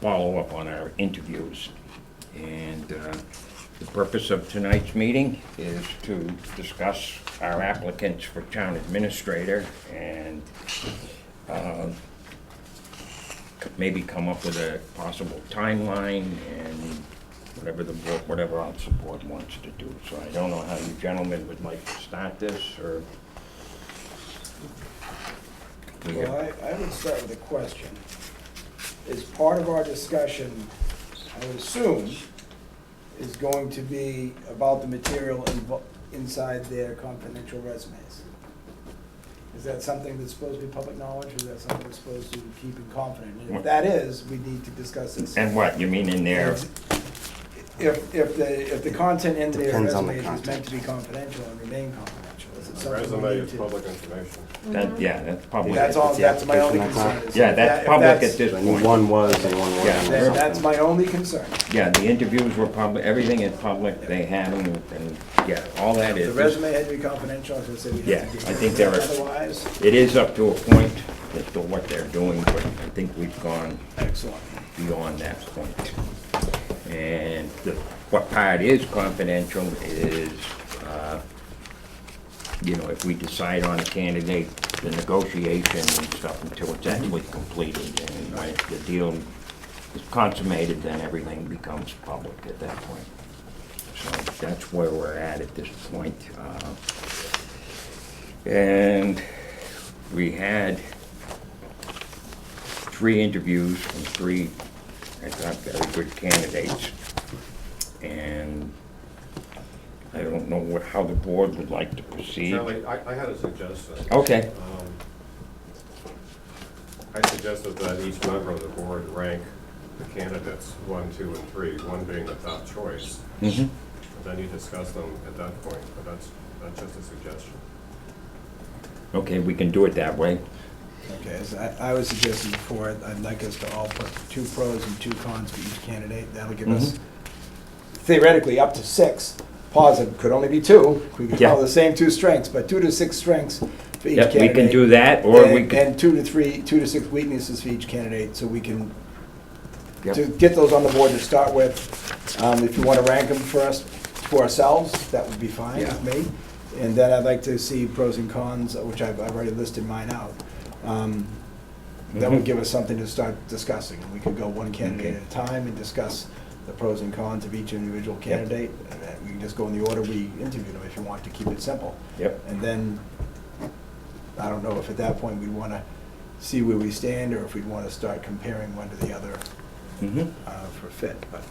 follow up on our interviews. And the purpose of tonight's meeting is to discuss our applicants for town administrator and maybe come up with a possible timeline and whatever the board, whatever else the board wants to do. So I don't know how you gentlemen would like to start this, or... Well, I would start with a question. Is part of our discussion, I would assume, is going to be about the material inside their confidential resumes? Is that something that's supposed to be public knowledge, or is that something we're supposed to keep in confident? And if that is, we need to discuss this. And what, you mean in there? If the content in their Depends on the resumes is content. meant to be confidential and remain confidential, is it The something resume we need is to? public information. That, yeah, that's public. That's all, It's the that's my only application, concern. is Yeah, if that's if public that's- at this And point. one was and one wasn't. Yeah. Then that's my only concern. Yeah, the interviews were public, everything is public, they have them, and, yeah, all that The is. resume had to be confidential, as I said, we Yeah, have to be. I think there are- Otherwise, It is up to a point as to what they're doing, but I think we've gone excellent. beyond that point. And what part is confidential is, if we decide on a candidate, the negotiation and stuff until it's actually completed. And when the deal is consummated, then everything becomes public at that point. So that's where we're at this point. And we had 3 interviews from 3, I thought, very good candidates. And I don't know how the board would like to proceed. Charlie, I had a suggestion. Okay. I suggested that each member of the board rank the candidates 1, 2, and 3, 1 being the top choice. Mhm. And then you discuss them at that point, but that's just a suggestion. Okay, we can do it that way. Okay, as I was suggesting before, I'd like us to all put 2 pros and 2 cons for each candidate. That'll give us theoretically up to 6. Positive, could only be 2. We could Yeah. call the same 2 strengths, but 2 to 6 strengths for each Yep, candidate. we can do that, or we And can, 2 to 6 weaknesses for each candidate, so we can, Yep. to get those on the board to start with. If you want to rank them first for ourselves, that would be fine Yeah. with me. And then I'd like to see pros and cons, which I've already listed mine out. That would Mhm. give us something to start discussing. And we could go one candidate Okay. at a time and discuss the pros and cons of each individual candidate. And then we can just go in the order we interviewed them if you want to keep it simple. Yep. And then, I don't know if at that point we'd want to see where we stand, or if we'd want to start comparing one to the other Mhm. for fit, but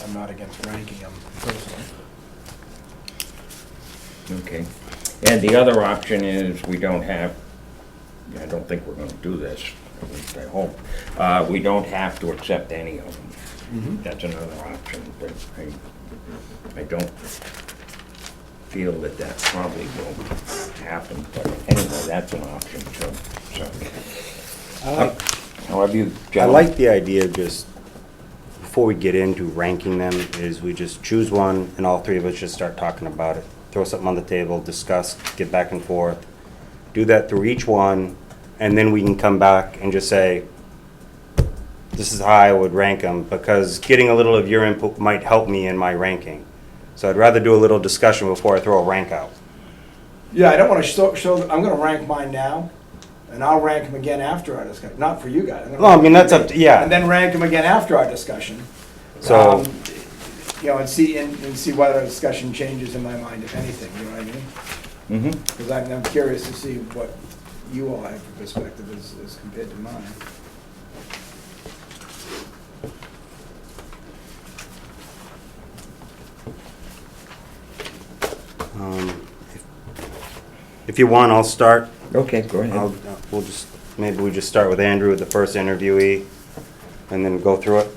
I'm not against ranking them personally. Okay. And the other option is, we don't have, I don't think we're gonna do this, at least I hope. We don't have to accept any of them. That's another option, but I don't feel that that probably will happen, but anyway, that's an option, so. However you, I gentlemen. like the idea of just, before we get into ranking them, is we just choose one and all 3 of us just start talking about it. Throw something on the table, discuss, get back and forth. Do that through each one, and then we can come back and just say, this is how I would rank them, because getting a little of your input might help me in my ranking. So I'd rather do a little discussion before I throw a rank out. Yeah, I don't want to show, I'm going to rank mine now, and I'll rank them again after our discussion, not for you guys. I'm gonna Well, I rank mean, them that's up to, yeah. And then rank them again after our discussion. So, And see whether a discussion changes in my mind, if anything, you know what I mean? Mhm. Because I'm curious to see what you all have for perspective as compared to mine. if you want, I'll start. Okay, go ahead. Maybe we just start with Andrew, the first interviewee, and then go through it.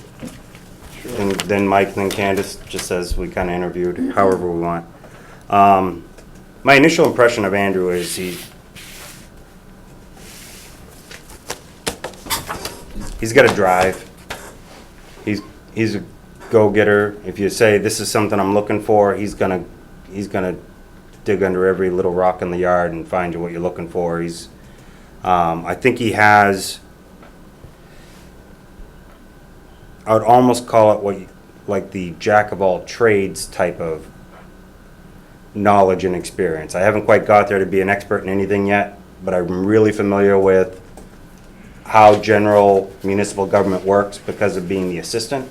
And then Mike, then Candace, just as we kind of interviewed, however we want. My initial impression of Andrew is he's got a drive. He's a go-getter. If you say this is something I'm looking for, he's gonna dig under every little rock in the yard and find you what you're looking for. I think he has I would almost call it like the jack of all trades type of knowledge and experience. I haven't quite got there to be an expert in anything yet, but I'm really familiar with how general municipal government works because of being the assistant,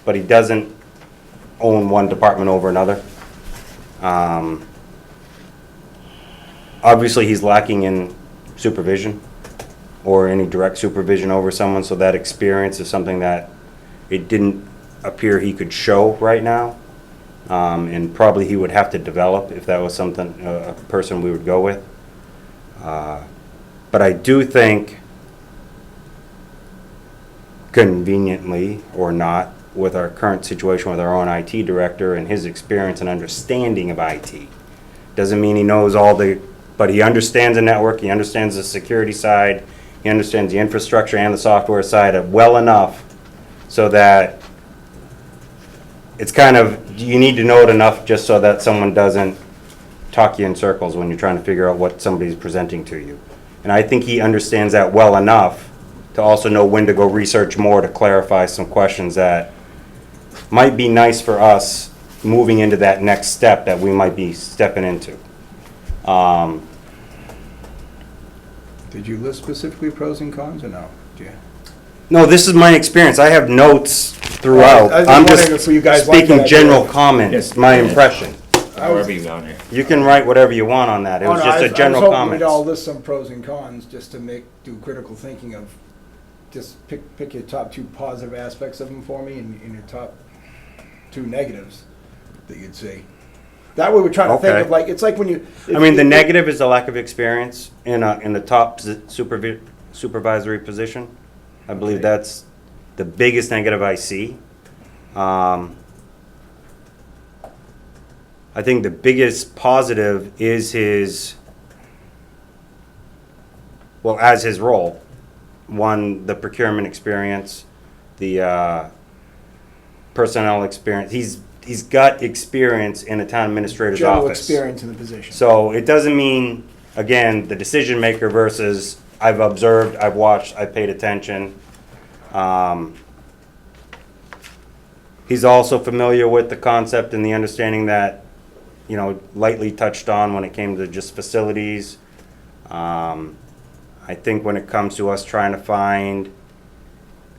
but he doesn't own one department over another. Obviously, he's lacking in supervision or any direct supervision over someone, so that experience is something that it didn't appear he could show right now. And probably he would have to develop if that was something, a person we would go with. But I do think, conveniently or not, with our current situation with our own IT director and his experience and understanding of IT, doesn't mean he knows but he understands the network, he understands the security side, he understands the infrastructure and the software side well enough so that it's kind of, you need to know it enough just so that someone doesn't talk you in circles when you're trying to figure out what somebody's presenting to you. And I think he understands that well enough to also know when to go research more to clarify some questions that might be nice for us moving into that next step that we might be stepping into. Did you list specifically pros and cons, or no? Do you? No, this is my experience. I have notes throughout. I was I'm wondering just if you guys like speaking that general idea. comments, my impression. However you want it. You can write whatever you want on that. It was just a general I was hoping comment. we'd all list some pros and cons, just to do critical thinking of, just pick your top 2 positive aspects of them for me, and your top 2 negatives that you'd see. That way we're trying to think Okay. of, like, it's like when you. I mean, the negative is the lack of experience in the top supervisory position. I believe Okay. that's the biggest negative I see. I think the biggest positive is as his role. One, the procurement experience, the personnel experience. He's got experience in a town administrator's General office. experience in the position. So it doesn't mean, again, the decision maker versus I've observed, I've watched, I've paid attention. He's also familiar with the concept and the understanding that, lightly touched on when it came to just facilities. I think when it comes to us trying to find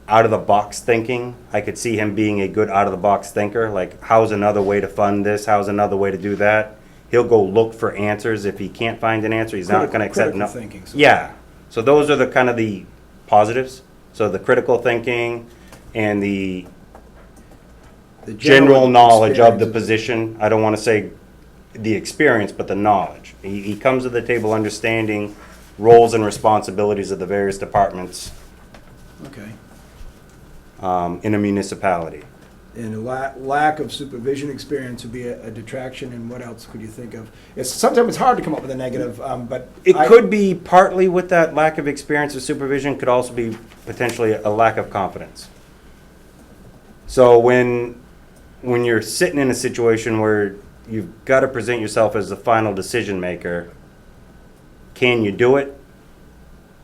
out-of-the-box thinking, I could see him being a good out-of-the-box thinker, like, how's another way to fund this, how's another way to do that? He'll go look for answers. If he can't find an answer, he's not gonna accept Critical no. thinking. So Yeah, so those are the kind of the positives. So the critical thinking and the general knowledge of the experience. position. I don't wanna say the experience, but the knowledge. He comes to the table understanding roles and responsibilities of the various departments Okay. in a municipality. And a lack of supervision experience would be a detraction, and what else could you think of? Sometimes it's hard to come up with a negative, but. It could be partly with that lack of experience or supervision, could also be potentially a lack of confidence. So when you're sitting in a situation where you've got to present yourself as the final decision maker, can you do it?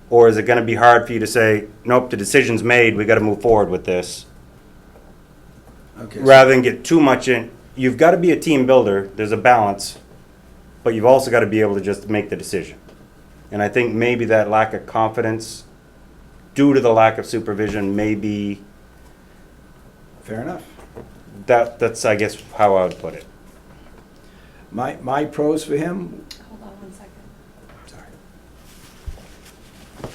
Or is it going to be hard for you to say, nope, the decision's made, we got to move forward with this? Okay, Rather than get too much in, you've got to be a team builder, there's a balance, but you've also got to be able to just make the decision. And I think maybe that lack of confidence, due to the lack of supervision, maybe fair enough. that's, I guess, how I would put it. My pros for him, Hold on one second.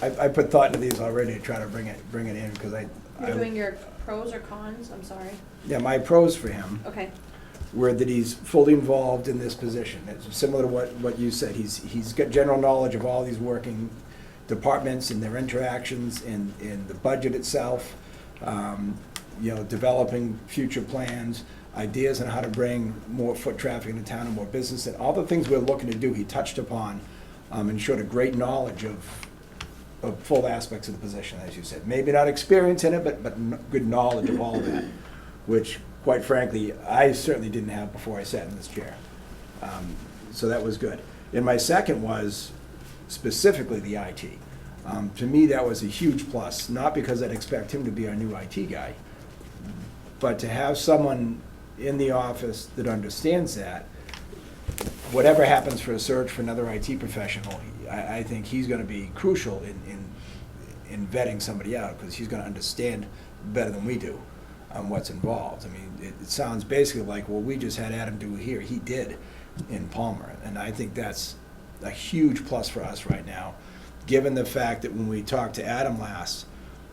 sorry. I put thought into these already to try to bring it in, because You're doing your pros or cons? I'm sorry. yeah, my pros for him Okay. were that he's fully involved in this position. It's similar to what you said. He's got general knowledge of all these working departments and their interactions and the budget itself, developing future plans, ideas on how to bring more foot traffic into town and more business, and all the things we're looking to do, he touched upon, and showed a great knowledge of full aspects of the position, as you said. Maybe not experience in it, but good knowledge of all that, which, quite frankly, I certainly didn't have before I sat in this chair. So that was good. And my second was specifically the IT. To me, that was a huge plus, not because I'd expect him to be our new IT guy, But to have someone in the office that understands that, whatever happens for a search for another IT professional, I think he's gonna be crucial in vetting somebody out, because he's gonna understand better than we do what's involved. I mean, it sounds basically like, well, we just had Adam do here, he did in Palmer, and I think that's a huge plus for us right now, given the fact that when we talked to Adam last,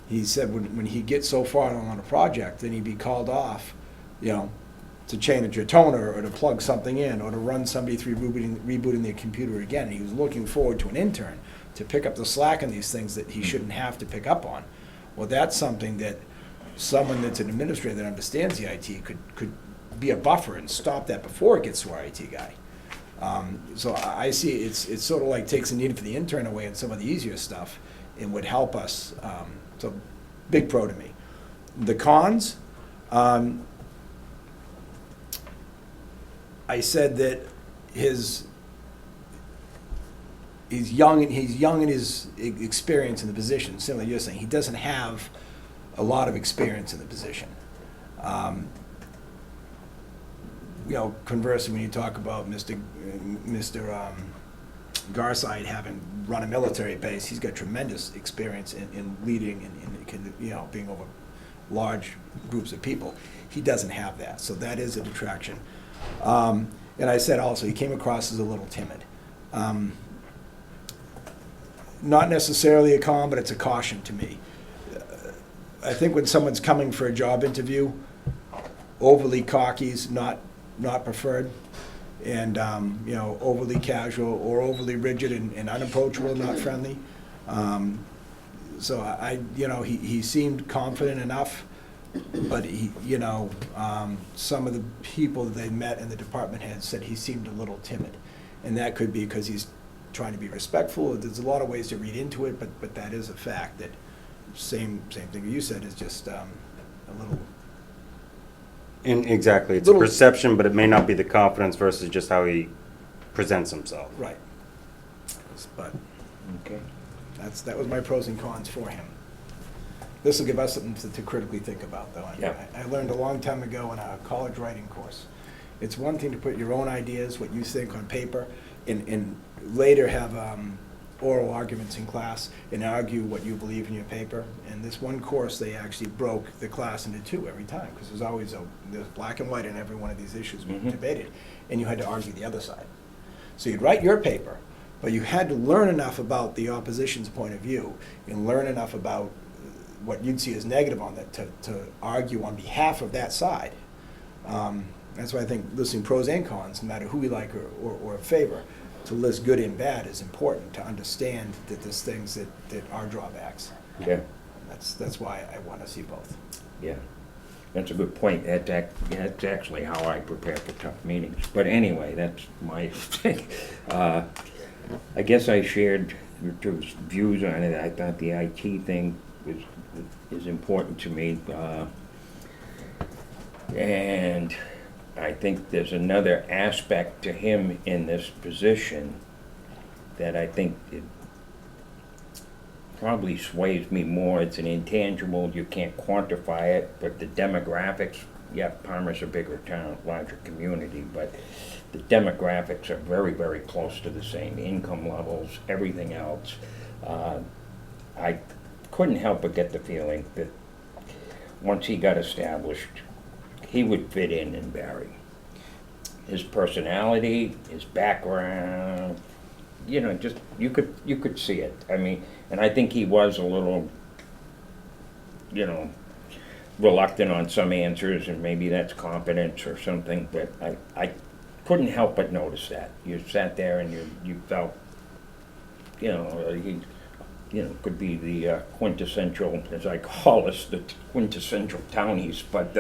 he said when he gets so far along on a project, then he'd be called off, to change your toner, or to plug something in, or to run somebody through rebooting their computer again. And he was looking forward to an intern to pick up the slack on these things that he shouldn't have to pick up on. Well, that's something that someone that's an administrator that understands the IT could be a buffer and stop that before it gets to our IT guy. So I see it's sort of like takes the need for the intern away and some of the easier stuff, and would help us. So big pro to me. The cons, I said that he's young in his experience in the position. Similar to you're saying, he doesn't have a lot of experience in the position. Conversely, when you talk about Mr. Garside having run a military base, he's got tremendous experience in leading and being over large groups of people. He doesn't have that, so that is a detraction. And I said also, he came across as a little timid. Not necessarily a con, but it's a caution to me. I think when someone's coming for a job interview, overly cocky is not preferred, and overly casual or overly rigid and unapproachable, not friendly. So he seemed confident enough, but some of the people that they met in the department heads said he seemed a little timid, and that could be because he's trying to be respectful. There's a lot of ways to read into it, but that is a fact. That same thing you said is just a little. And exactly, it's a Little- perception, but it may not be the confidence versus just how he presents himself. Right. But Okay. that was my pros and cons for him. This will give us something to critically think about, though. Yeah. I learned a long time ago in a college writing course. It's one thing to put your own ideas, what you think, on paper, and later have oral arguments in class and argue what you believe in your paper. In this one course, they actually broke the class into two every time, because there's black and white in every one of these issues being debated, and you had to argue the other side. So you'd write your paper, but you had to learn enough about the opposition's point of view and learn enough about what you'd see as negative on that to argue on behalf of that side. That's why I think listing pros and cons, no matter who we like or favor, to list good and bad is important, to understand that there's things that are drawbacks. Yeah, That's why I want to see both. yeah. That's a good point. That's actually how I prepare for tough meetings. But anyway, that's my thing. I guess I shared your views on it. I thought the IT thing is important to me. And I think there's another aspect to him in this position that I think it probably sways me more. It's an intangible, you can't quantify it, but the demographics, yeah, Palmer's a bigger town, larger community, but the demographics are very, very close to the same, income levels, everything else. I couldn't help but get the feeling that once he got established, he would fit in Barry. His personality, his background, just you could see it. I mean, and I think he was a little, reluctant on some answers, and maybe that's competence or something. But I couldn't help but notice that. You sat there and you felt, he, could be the quintessential, as I call us, the quintessential townies. But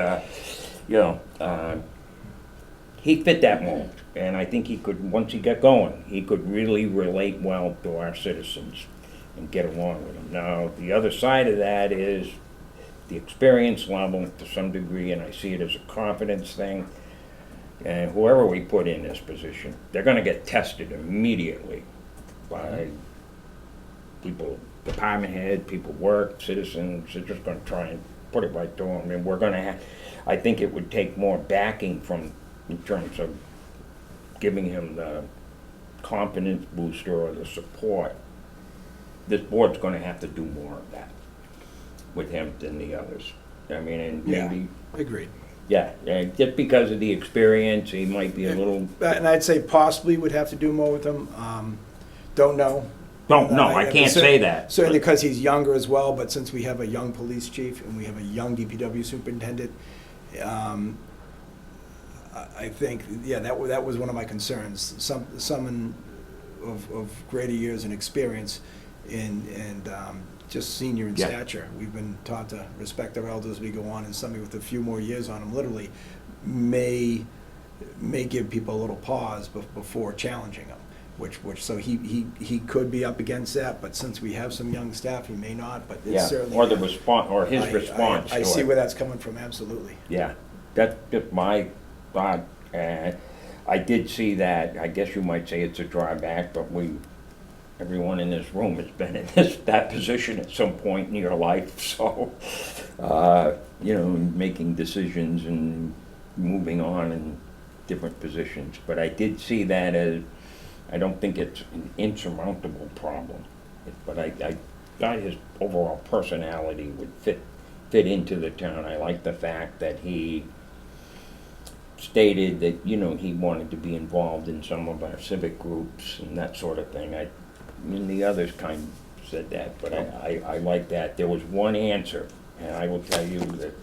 he fit that mold, and I think he could, once he got going, he could really relate well to our citizens and get along with them. Now, the other side of that is the experience level to some degree, and I see it as a confidence thing. And whoever we put in this position, they're gonna get tested immediately by people, department head, people work, citizens. They're just gonna try and put it right to him, and we're gonna have, I think it would take more backing from, in terms of giving him the confidence booster or the support. This board's gonna have to do more of that with him than the others. I mean, and Yeah. maybe, Agreed. yeah, just because of the experience, he might be a little, And I'd say possibly would have to do more with him. Don't know. no, I can't say that. Certainly because he's younger as well, but since we have a young police chief and we have a young DPW superintendent, I think, yeah, that was one of my concerns. Someone of greater years and experience and just senior in Yeah. stature. We've been taught to respect our elders as we go on, and somebody with a few more years on them literally may give people a little pause before challenging them. So he could be up against that, but since we have some young staff, he may not, but it's Yeah, certainly. or the response, or his I- response to I it. see where that's coming from, absolutely. Yeah, that's just my thought. I did see that, I guess you might say it's a drawback, but everyone in this room has been in that position at some point in your life, so, making decisions and moving on in different positions. But I did see that as, I don't think it's an insurmountable problem, but I thought his overall personality would fit into the town. I like the fact that he stated that, he wanted to be involved in some of our civic groups and that sort of thing. I mean, the others kind of said that, but I like that. There was one answer, and I will tell you that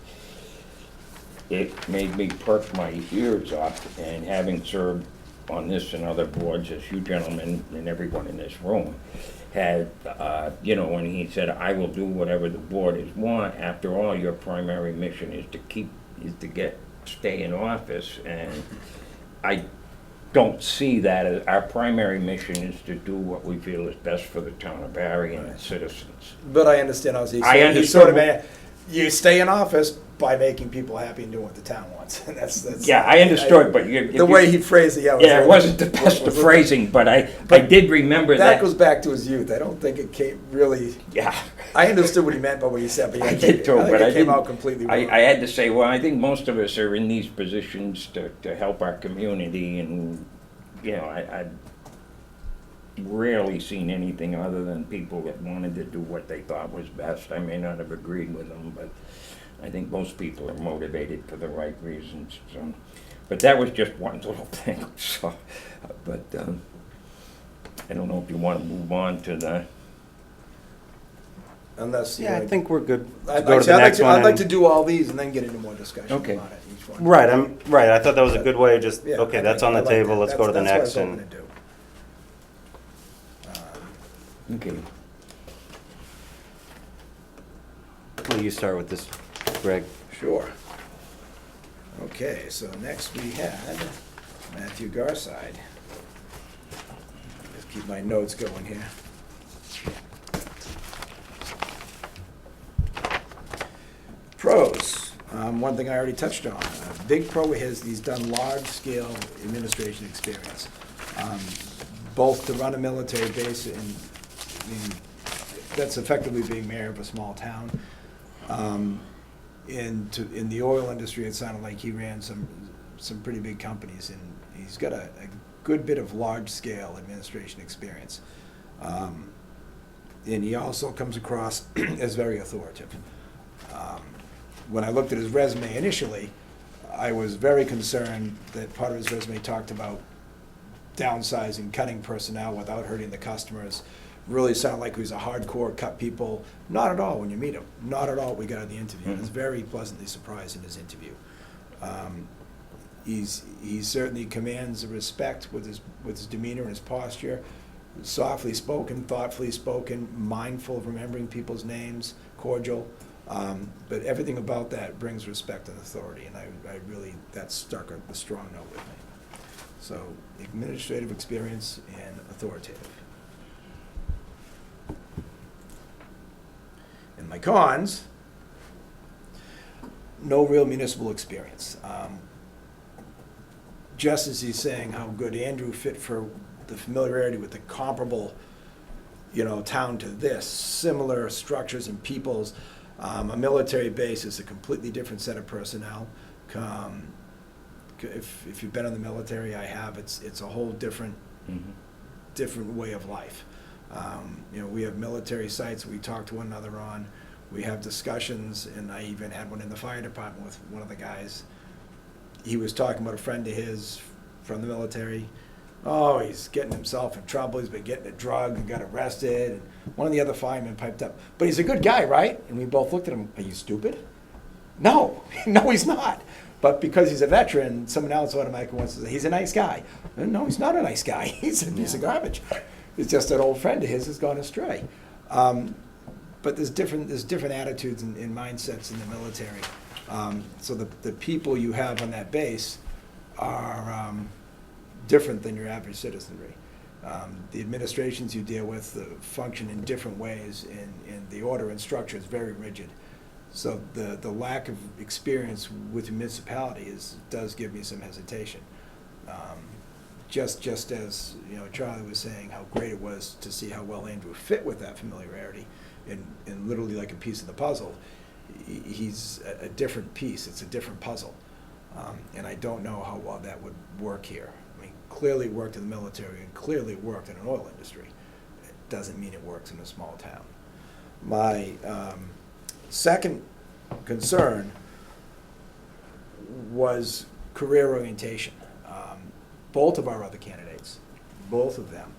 it made me perk my ears up, and having served on this and other boards, as you gentlemen and everyone in this room had, when he said, "I will do whatever the board is want. After all, your primary mission is to stay in office," and I don't see that as our primary mission is to do what we feel is best for the town of Barry and its citizens. But I understand, I was, I understood he's sort of, what- you stay in office by making people happy and doing what the town wants. And that's. Yeah, I understood, but The way he phrased it, yeah. Yeah, it wasn't the best of phrasing, but I did remember That that. goes back to his youth. I don't think it came really, Yeah. I understood what he meant by what he said, but yeah, I did too, but I it came didn't. out completely wrong. I had to say, well, I think most of us are in these positions to help our community, and, I've rarely seen anything other than people that wanted to do what they thought was best. I may not have agreed with them, but I think most people are motivated for the right reasons, so. But that was just one little thing, so, but, I don't know if you want to move on to the, Unless you Yeah, I wanna- think we're good to I'd go to the like next to, one. I'd like and- to do all these and then get into more discussion Okay. about it, each one. Right, I thought that was a good way of just, Yeah, okay, I that's like- on I the like table, that. let's go to the That's next what I was and. hoping to do. okay. Will you start with this, Greg? Sure. Okay, so next we had Matthew Garside. Just keep my notes going here. Pros, one thing I already touched on. A big pro is he's done large-scale administration experience, both to run a military base and, I mean, that's effectively being mayor of a small town. In the oil industry, it sounded like he ran some pretty big companies, and he's got a good bit of large-scale administration experience. And he also comes across as very authoritative. When I looked at his resume initially, I was very concerned that part of his resume talked about downsizing, cutting personnel without hurting the customers. Really sounded like he was a hardcore cut people. Not at all when you meet him. Not at all what we got in the interview. I was very pleasantly surprised in his interview. He certainly commands respect with his demeanor and his posture. Softly spoken, thoughtfully spoken, mindful of remembering people's names, cordial. But everything about that brings respect and authority, and I really, that struck a strong note with me. So, administrative experience and authoritative. And my cons, no real municipal experience. Just as he's saying how good Andrew fit for the familiarity with the comparable, town to this, similar structures and peoples. A military base is a completely different set of personnel. If you've been in the military, I have, it's a whole different way of life. You know, we have military sites we talk to one another on. We have discussions, and I even had one in the fire department with one of the guys. He was talking about a friend of his from the military. Oh, he's getting himself in trouble. He's been getting a drug and got arrested. And one of the other firemen piped up, but he's a good guy, right? And we both looked at him, are you stupid? No, no, he's not. But because he's a veteran, someone else automatically wants to say, he's a nice guy. No, he's not a nice guy. He's a piece of garbage. It's just an old friend of his has gone astray. But there's different attitudes and mindsets in the military. So the people you have on that base are different than your average citizenry. The administrations you deal with function in different ways, and the order and structure is very rigid. So the lack of experience with the municipality does give me some hesitation. Just as, you know, Charlie was saying how great it was to see how well Andrew fit with that familiarity and literally like a piece of the puzzle. He's a different piece. It's a different puzzle. And I don't know how well that would work here. I mean, clearly it worked in the military and clearly it worked in an oil industry. It doesn't mean it works in a small town. My second concern was career orientation. Both of our other candidates, both of them,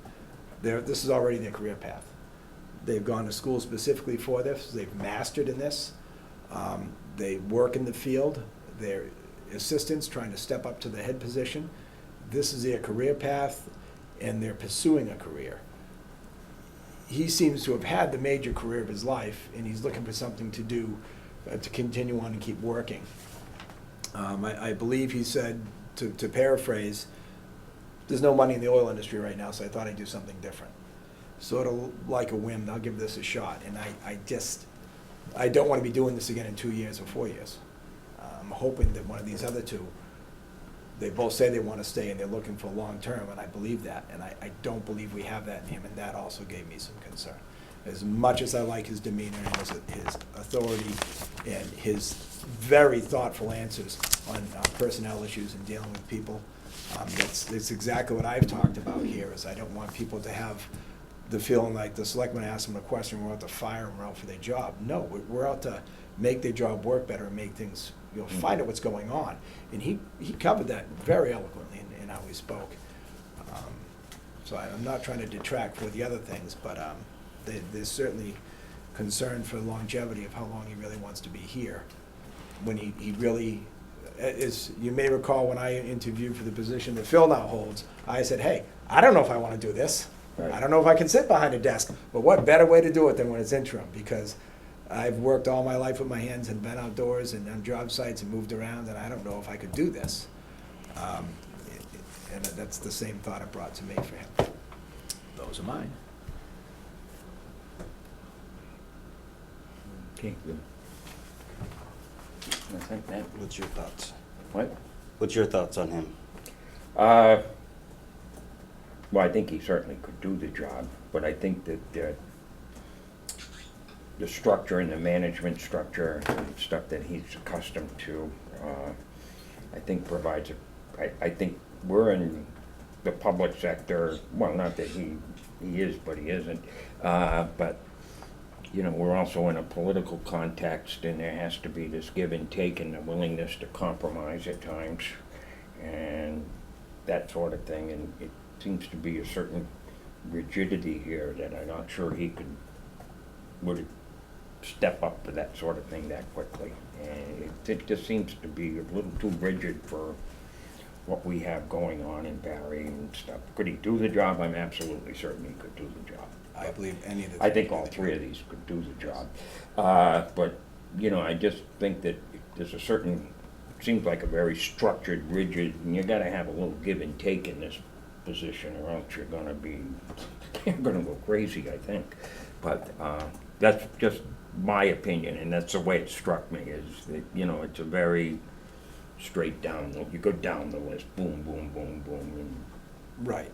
this is already their career path. They've gone to school specifically for this. They've mastered in this. They work in the field. They're assistants trying to step up to the head position. This is their career path, and they're pursuing a career. He seems to have had the major career of his life, and he's looking for something to do to continue on and keep working. I believe he said, to paraphrase, there's no money in the oil industry right now, so I thought I'd do something different. Sort of like a whim, I'll give this a shot. And I don't want to be doing this again in 2 years or 4 years. I'm hoping that one of these other two, they both say they want to stay and they're looking for long-term, and I believe that. And I don't believe we have that in him, and that also gave me some concern. As much as I like his demeanor and his authority and his very thoughtful answers on personnel issues and dealing with people, that's exactly what I've talked about here, is I don't want people to have the feeling like the selectman asked them a question, we're out to fire them or out for their job. No, we're out to make their job work better and make things, you know, find out what's going on. And he covered that very eloquently in how he spoke. So I'm not trying to detract for the other things, but there's certainly concern for the longevity of how long he really wants to be here. When he really, as you may recall, when I interviewed for the position that Phil now holds, I said, hey, I don't know if I want to do this. Right. I don't know if I can sit behind a desk, but what better way to do it than when it's interim? Because I've worked all my life with my hands and been outdoors and on job sites and moved around, and I don't know if I could do this. And that's the same thought it brought to me for him. Those are mine. Okay, good. I think that, What's your thoughts? what? What's your thoughts on him? Well, I think he certainly could do the job, but I think that the structure and the management structure and stuff that he's accustomed to, I think provides I think we're in the public sector, well, not that he is, but he isn't, but you know, we're also in a political context, and there has to be this give and take and the willingness to compromise at times and that sort of thing, and it seems to be a certain rigidity here that I'm not sure he would step up to that sort of thing that quickly. And it just seems to be a little too rigid for what we have going on in Barry and stuff. Could he do the job? I'm absolutely certain he could do the job. I believe any of the. I think all three of these could do the job. But, you know, I just think that there's a certain, seems like a very structured, rigid, and you gotta have a little give and take in this position, or else you're gonna go crazy, I think. But, that's just my opinion, and that's the way it struck me, is that, you know, it's a very straight down, you go down the list, boom, boom, boom, boom, and Right.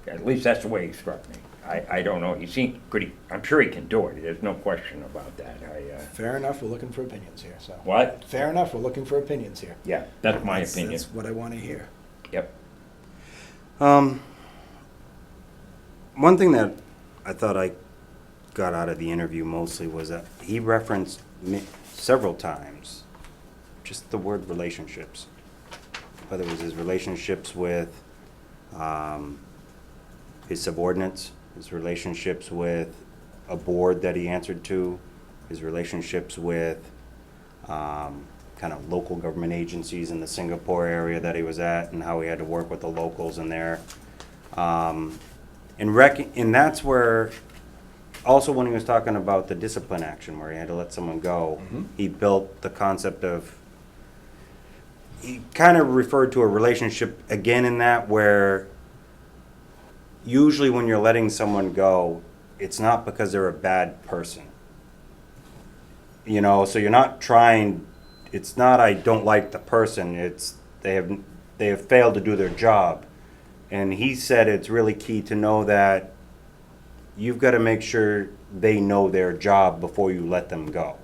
at least that's the way he struck me. I don't know, I'm sure he can do it, there's no question about that. Fair enough, we're looking for opinions here, so. What? Fair enough, we're looking for opinions here. Yeah, that's my opinion. That's what I want to hear. Yep. One thing that I thought I got out of the interview mostly was that he referenced several times just the word relationships. Whether it was his relationships with his subordinates, his relationships with a board that he answered to, his relationships with kind of local government agencies in the Singapore area that he was at, and how he had to work with the locals in there. And that's where, also when he was talking about the discipline action where he had to let someone go, he built the concept of, he kind of referred to a relationship again in that where usually when you're letting someone go, it's not because they're a bad person. You know, so you're not trying, it's not I don't like the person, it's they have failed to do their job. And he said it's really key to know that you've got to make sure they know their job before you let them go.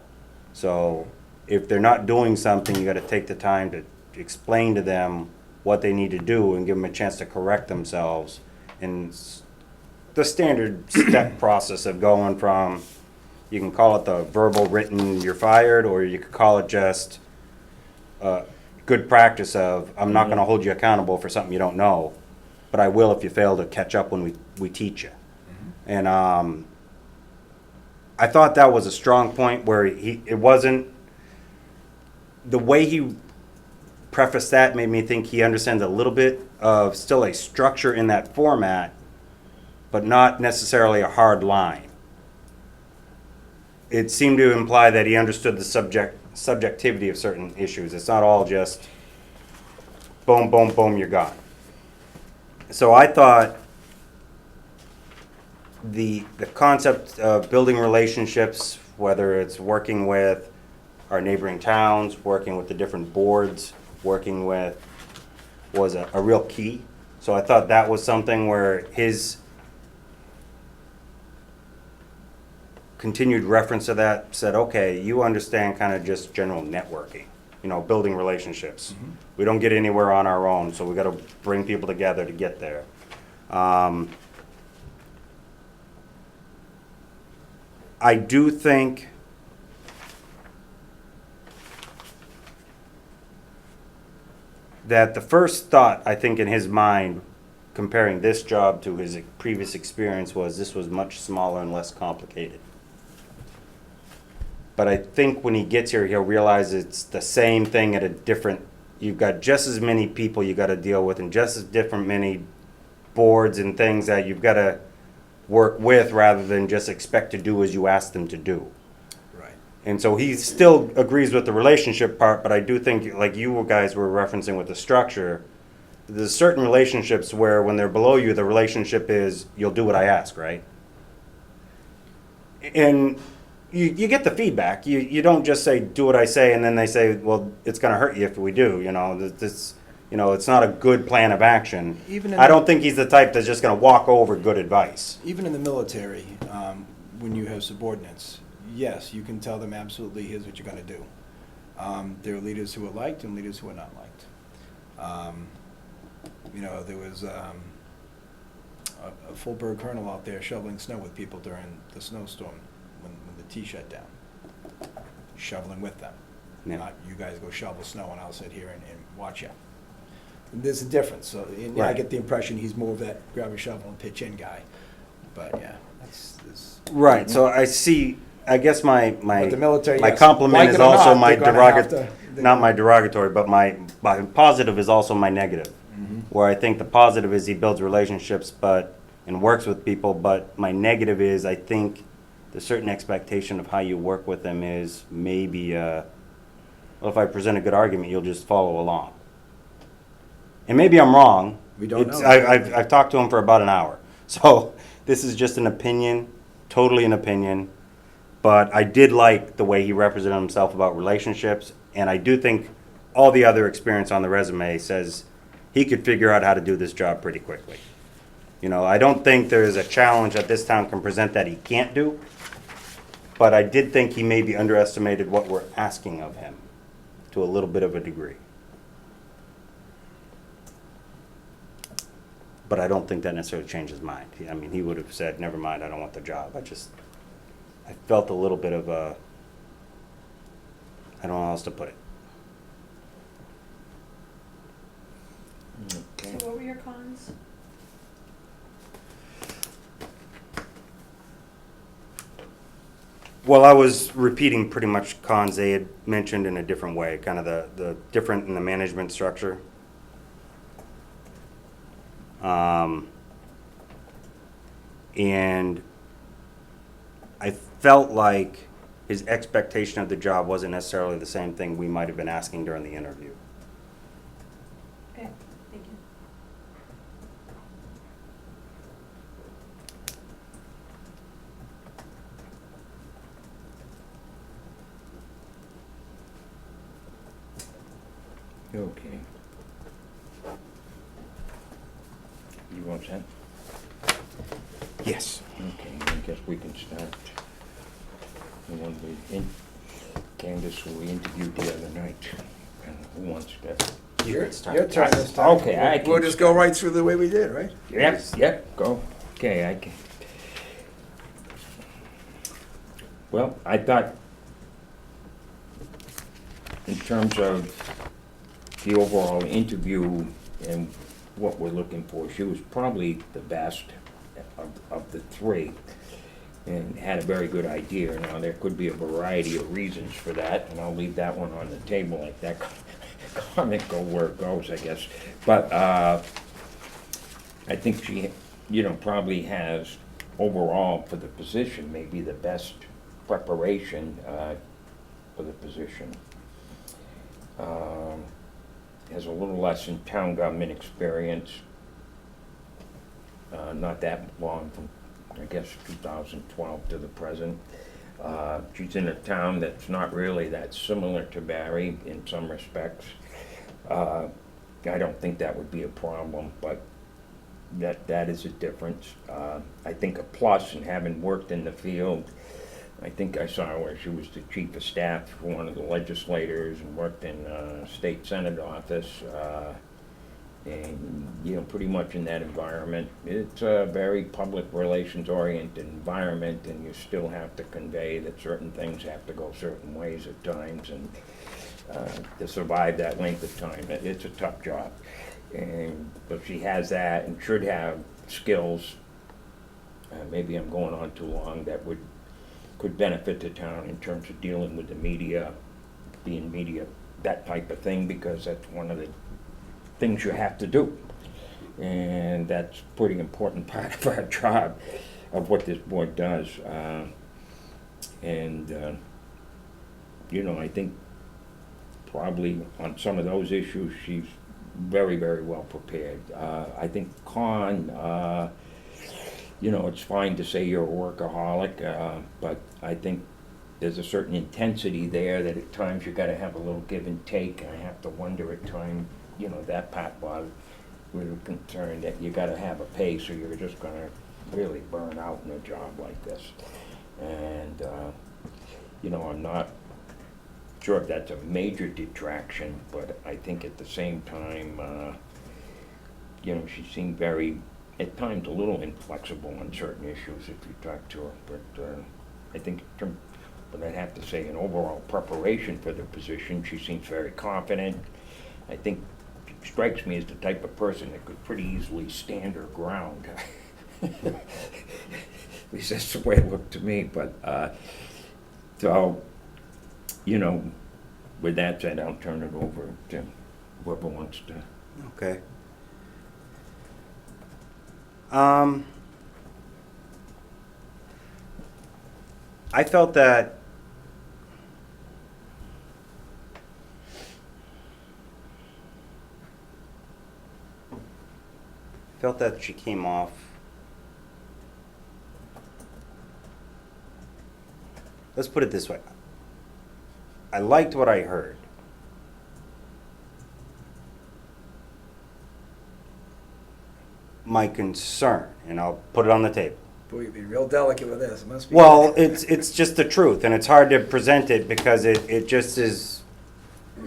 So if they're not doing something, you got to take the time to explain to them what they need to do and give them a chance to correct themselves. And the standard step process of going from, you can call it the verbal, written, you're fired, or you could call it just good practice of, I'm not going to hold you accountable for something you don't know, but I will if you fail to catch up when we teach you. And I thought that was a strong point where it wasn't, the way he prefaced that made me think he understands a little bit of still a structure in that format, but not necessarily a hard line. It seemed to imply that he understood the subjectivity of certain issues. It's not all just boom, boom, boom, you're gone. So I thought the concept of building relationships, whether it's working with our neighboring towns, working with the different boards, working with, was a real key. So I thought that was something where his continued reference to that said, okay, you understand kind of just general networking, you know, building relationships. We don't get anywhere on our own, so we got to bring people together to get there. I do think that the first thought, I think, in his mind, comparing this job to his previous experience, was this was much smaller and less complicated. But I think when he gets here, he'll realize it's the same thing at a different, you've got just as many people you got to deal with and just as different many boards and things that you've got to work with rather than just expect to do as you ask them to do. Right. And so he still agrees with the relationship part, but I do think, like you guys were referencing with the structure, there's certain relationships where when they're below you, the relationship is, you'll do what I ask, right? And you get the feedback. You don't just say, do what I say, and then they say, well, it's going to hurt you if we do. You know, this, you know, it's not a good plan of action. I don't think he's the type that's just going to walk over good advice. Even in the military, when you have subordinates, yes, you can tell them absolutely, here's what you're going to do. There are leaders who are liked and leaders who are not liked. You know, there was a full-bird colonel out there shoveling snow with people during the snowstorm when the T shut down, shoveling with them. Yeah. Not you guys go shovel snow and I'll sit here and watch you. There's a difference. So I Right. get the impression he's more of that grab a shovel and pitch in guy. But yeah, that's Right. So I see. I guess my But the military, my yes. compliment Like is it or also not, my they're gonna have derogatory. to- Not my derogatory, but my positive is also my negative. Where I think the positive is he builds relationships, and works with people. But my negative is I think the certain expectation of how you work with them is maybe, well, if I present a good argument, you'll just follow along. And maybe I'm wrong. We don't know. I've talked to him for about an hour. So this is just an opinion, totally an opinion. But I did like the way he represented himself about relationships. And I do think all the other experience on the resume says he could figure out how to do this job pretty quickly. You know, I don't think there is a challenge that this town can present that he can't do, but I did think he maybe underestimated what we're asking of him to a little bit of a degree. But I don't think that necessarily changed his mind. I mean, he would have said, never mind, I don't want the job. I felt a little bit of a, I don't know how else to put it. Okay. So what were your cons? Well, I was repeating pretty much cons they had mentioned in a different way, kind of the different in the management structure. And I felt like his expectation of the job wasn't necessarily the same thing we might have been asking during the interview. Okay, thank you. Okay. You want that? Yes. Okay, I guess we can start. The one Candace, who we interviewed the other night. Who wants that? Your turn this time. Okay, I can. We'll just go right through the way we did, right? Yep, go. Okay, I can. Well, I thought, in terms of the overall interview and what we're looking for, she was probably the best of the three and had a very good idea. Now, there could be a variety of reasons for that, and I'll leave that one on the table, like that comment go where it goes, I guess. But I think she, probably has overall for the position, maybe the best preparation for the position. Has a little less in town government experience, not that long from, I guess, 2012 to the present. She's in a town that's not really that similar to Barry in some respects. I don't think that would be a problem, but that is a difference. I think a plus in having worked in the field, I think I saw where she was the chief of staff for one of the legislators and worked in state senate office. And, pretty much in that environment. It's a very public relations oriented environment, and you still have to convey that certain things have to go certain ways at times, and to survive that length of time, it's a tough job. But she has that and should have skills, maybe I'm going on too long, that could benefit the town in terms of dealing with the media, being media, that type of thing, because that's one of the things you have to do. And that's a pretty important part of our job, of what this board does. I think probably on some of those issues, she's very, very well prepared. I think it's fine to say you're a workaholic, but I think there's a certain intensity there that at times you gotta have a little give and take, and I have to wonder at times, that part was really concerned that you gotta have a pace or you're just gonna really burn out in a job like this. And, I'm not sure if that's a major detraction, but I think at the same time, she seemed very, at times, a little inflexible on certain issues if you talk to her. But I think, but I'd have to say, in overall preparation for the position, she seems very confident. I think she strikes me as the type of person that could pretty easily stand her ground. At least that's the way it looked to me. But with that said, I'll turn it over to whoever wants to. Okay. I felt that she came off. Let's put it this way. I liked what I heard. my concern, and I'll put it on the table. Boy, you'd be real delicate with this, it must be. Well, it's just the truth, and it's hard to present it because it just is,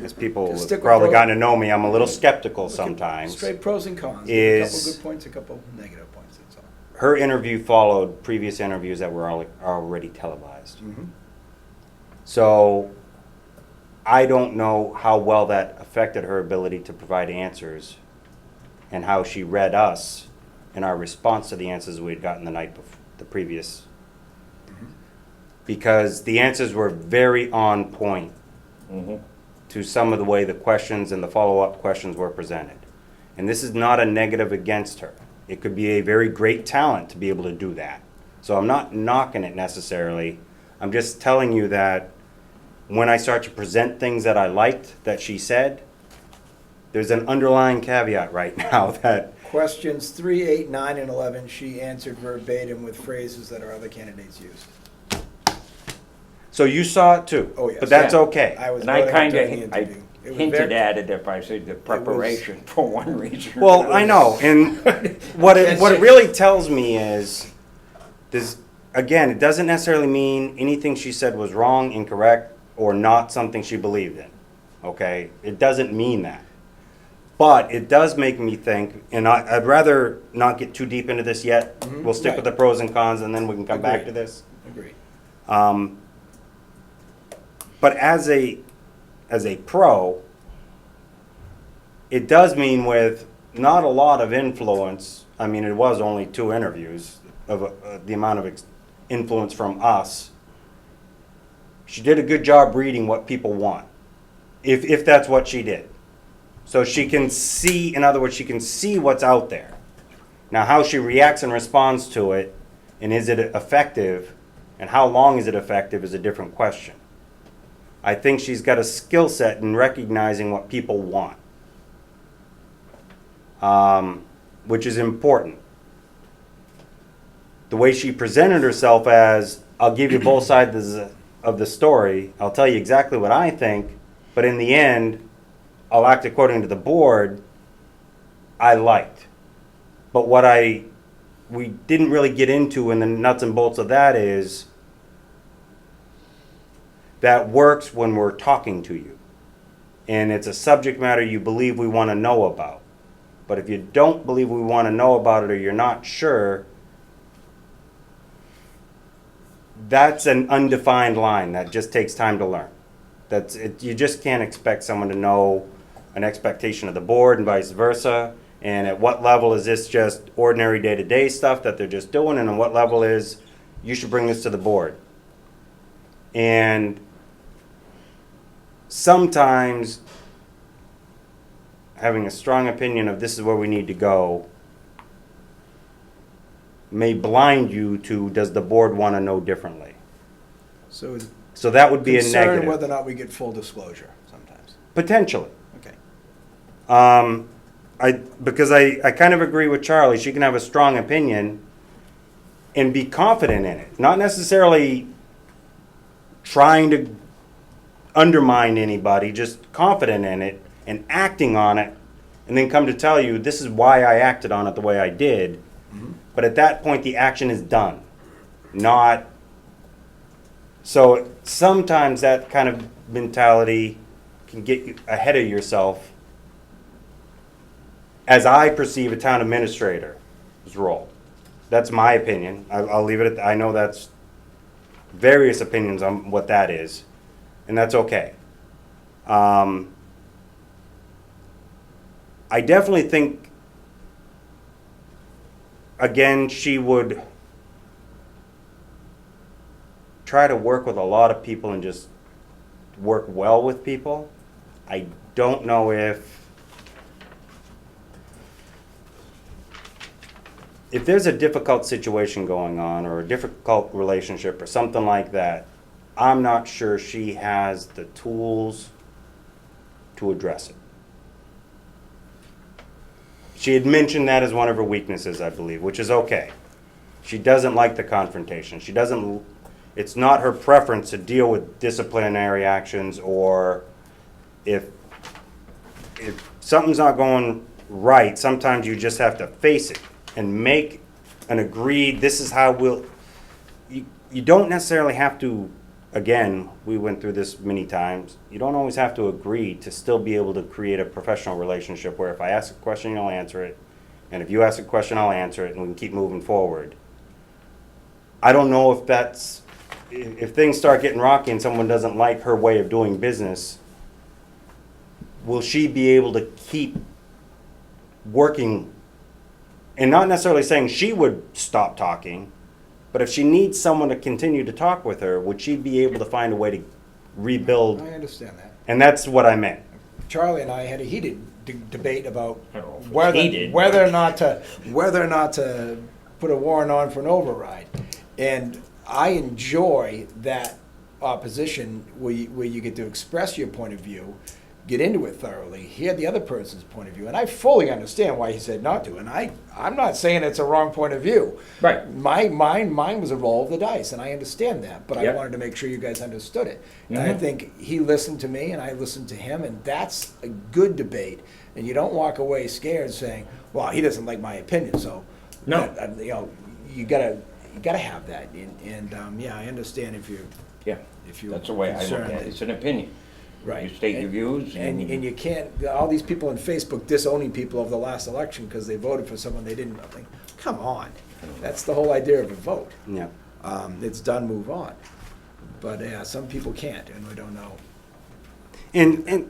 as people Just have stick with probably pro- gotten to know me, I'm a little skeptical Look at sometimes. Straight pros and cons, a couple Is- good points, a couple negative points, that's all. Her interview followed previous interviews that were already televised. Mhm. So I don't know how well that affected her ability to provide answers and how she read us in our response to the answers we had gotten the night before, the previous. Because the answers were very on point to some of the way the questions and the follow-up questions were presented. And this is not a negative against her. It could be a very great talent to be able to do that. So I'm not knocking it necessarily. I'm just telling you that when I start to present things that I liked that she said, there's an underlying caveat right now that Questions 3, 8, 9, and 11, she answered verbatim with phrases that our other candidates used. so you saw it too. Oh, yes. But that's Yeah. okay. I was And I voting kind during the of, I interview. It was hinted very- at it if I said the preparation for one reason. or Well, another. I know, and what it really tells me is this. Again, it doesn't necessarily mean anything she said was wrong, incorrect, or not something she believed in. Okay, it doesn't mean that. But it does make me think, and I'd rather not get too deep into this yet. We'll stick right. with the pros and cons, and then we can come back Agreed. to this. Agreed. But as a pro, it does mean with not a lot of influence. I mean, it was only 2 interviews of the amount of influence from us. She did a good job reading what people want, if that's what she did. So she can see, in other words, she can see what's out there. Now, how she reacts and responds to it, and is it effective, and how long is it effective is a different question. I think she's got a skill set in recognizing what people want, which is important. The way she presented herself as, I'll give you both sides of the story, I'll tell you exactly what I think, but in the end, I'll act according to the board, I liked. But what we didn't really get into in the nuts and bolts of that is, that works when we're talking to you. And it's a subject matter you believe we want to know about. But if you don't believe we want to know about it, or you're not sure, that's an undefined line that just takes time to learn. That's it. You just can't expect someone to know an expectation of the board and vice versa. And at what level is this just ordinary day-to-day stuff that they're just doing, and at what level is you should bring this to the board. And sometimes having a strong opinion of this is where we need to go may blind you to, does the board want to know differently? So it's So that would be a concern negative. whether or not we get full disclosure sometimes. Potentially. Okay. Because I kind of agree with Charlie. She can have a strong opinion and be confident in it. Not necessarily trying to undermine anybody, just confident in it and acting on it, and then come to tell you, this is why I acted on it the way I did. But at that point, the action is done. Not. So sometimes that kind of mentality can get you ahead of yourself, as I perceive a town administrator's role. That's my opinion. I'll leave it at that. I know that's various opinions on what that is, and that's okay. I definitely think, again, she would try to work with a lot of people and just work well with people. I don't know if there's a difficult situation going on, or a difficult relationship or something like that, I'm not sure she has the tools to address it. She had mentioned that as one of her weaknesses, I believe, which is okay. She doesn't like the confrontation. It's not her preference to deal with disciplinary actions, or if something's not going right, sometimes you just have to face it. and make an agreed, this is how you don't necessarily have to, again, we went through this many times, you don't always have to agree to still be able to create a professional relationship where if I ask a question, you'll answer it, and if you ask a question, I'll answer it, and we can keep moving forward. I don't know if that's, if things start getting rocky and someone doesn't like her way of doing business, will she be able to keep working? And not necessarily saying she would stop talking, but if she needs someone to continue to talk with her, would she be able to find a way to rebuild? I understand that. And that's what I meant. Charlie and I had a heated debate about I don't know if it's whether, heated, whether but- or not to put a warrant on for an override. And I enjoy that opposition where you get to express your point of view, get into it thoroughly, hear the other person's point of view. And I fully understand why he said not to. And I'm not saying it's a wrong point of view. Right. Mine was a roll of the dice, and I understand that. But I Yep. wanted to make sure you guys understood it. And I think he listened to me, and I listened to him, and that's a good debate. And you don't walk away scared saying, "Well, he doesn't like my opinion." So, No. you know, you gotta have that. And yeah, I understand if you Yeah, if you that's the way I look concerned at it. that- It's an opinion. right. You state your views And you can't, all these people on Facebook disowning people over the last election because they voted for someone they didn't, like, come on. That's the whole idea of a vote. Yeah. It's done, move on. But yeah, some people can't, and we don't know. And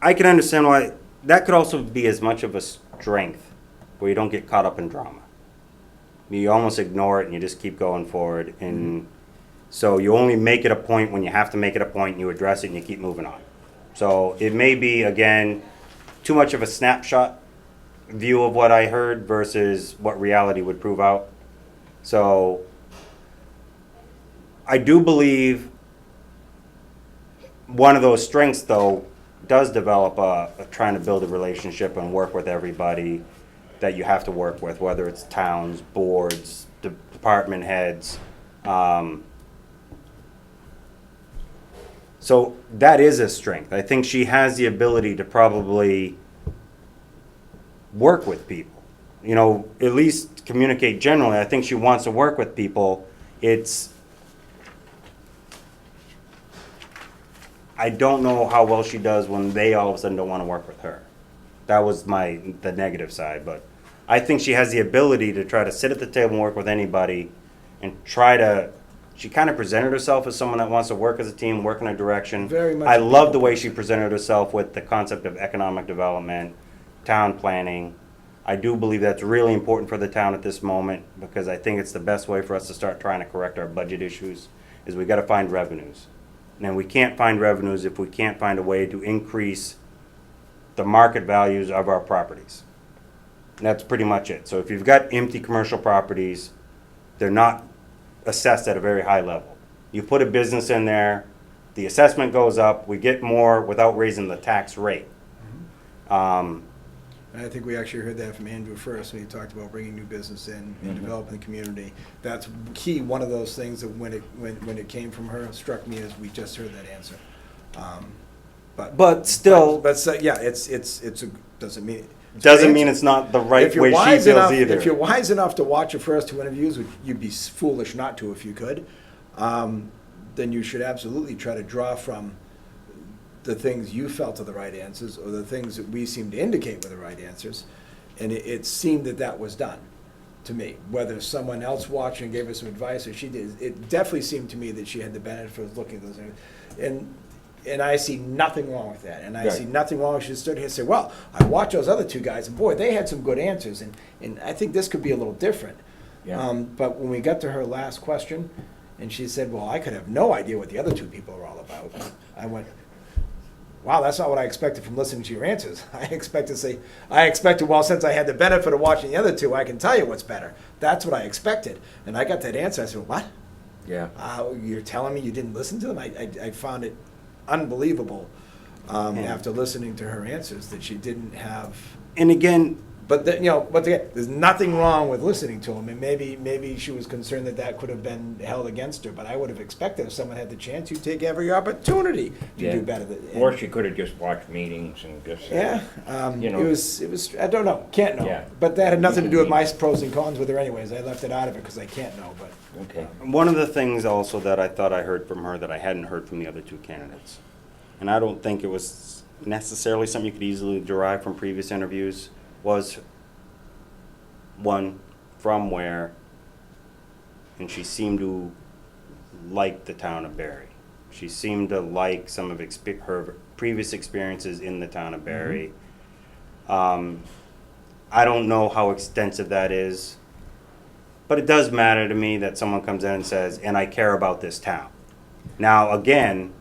I can understand why, that could also be as much of a strength where you don't get caught up in drama. You almost ignore it and you just keep going forward. And so you only make it a point when you have to make it a point, and you address it and you keep moving on. So it may be, again, too much of a snapshot view of what I heard versus what reality would prove out. So I do believe one of those strengths, though, does develop a trying to build a relationship and work with everybody that you have to work with, whether it's towns, boards, department heads. So that is a strength. I think she has the ability to probably work with people. You know, at least communicate generally. I think she wants to work with people. I don't know how well she does when they all of a sudden don't want to work with her. That was the negative side, but I think she has the ability to try to sit at the table and work with anybody and she kind of presented herself as someone that wants to work as a team, work in a direction. Very much I a love the people way she presented herself with the concept of economic development, town planning. I do believe that's really important for the town at this moment, because I think it's the best way for us to start trying to correct our budget issues, is we gotta find revenues. And we can't find revenues if we can't find a way to increase the market values of our properties. And that's pretty much it. So if you've got empty commercial properties, they're not assessed at a very high level. You put a business in there, the assessment goes up, we get more without raising the tax rate. And I think we actually heard that from Andrew first, when he talked about bringing new business in and developing the community. That's key, one of those things that when it came from her, struck me as we just heard that answer. But still, Yeah, it's doesn't mean. doesn't mean it's not the right If you're way she wise feels enough, either. if you're wise enough to watch your first two interviews, which you'd be foolish not to if you could, then you should absolutely try to draw from the things you felt are the right answers, or the things that we seem to indicate were the right answers. And it seemed that was done to me. Whether someone else watching gave her some advice or she did, it definitely seemed to me that she had the benefit of looking at those things. And I see nothing wrong with that. And I see Right. nothing wrong with she stood here and said, well, I watched those other two guys, and boy, they had some good answers. And I think this could be a little different. Yeah. But when we got to her last question, and she said, well, I could have no idea what the other two people are all about, I went, wow, that's not what I expected from listening to your answers. I expected, well, since I had the benefit of watching the other two, I can tell you what's better. That's what I expected. And I got that answer. I said, what? Yeah. You're telling me you didn't listen to them? I found it unbelievable after listening to her answers that she didn't have. And again, But, once again, there's nothing wrong with listening to him, and maybe she was concerned that could have been held against her, but I would have expected if someone had the chance, you'd take every opportunity to Yeah. do better. Or she could have just watched meetings and just. Yeah, You know. it was, I don't know, can't know. Yeah. But that had nothing to do with my pros and cons with her anyways, I left it out of it because I can't know, but. Okay. One of the things also that I thought I heard from her that I hadn't heard from the other two candidates, and I don't think it was necessarily something you could easily derive from previous interviews, was one from where, and she seemed to like the town of Barry. She seemed to like some of her previous experiences in the town of Barry. I don't know how extensive that is, but it does matter to me that someone comes in and says, and I care about this town. Now, again,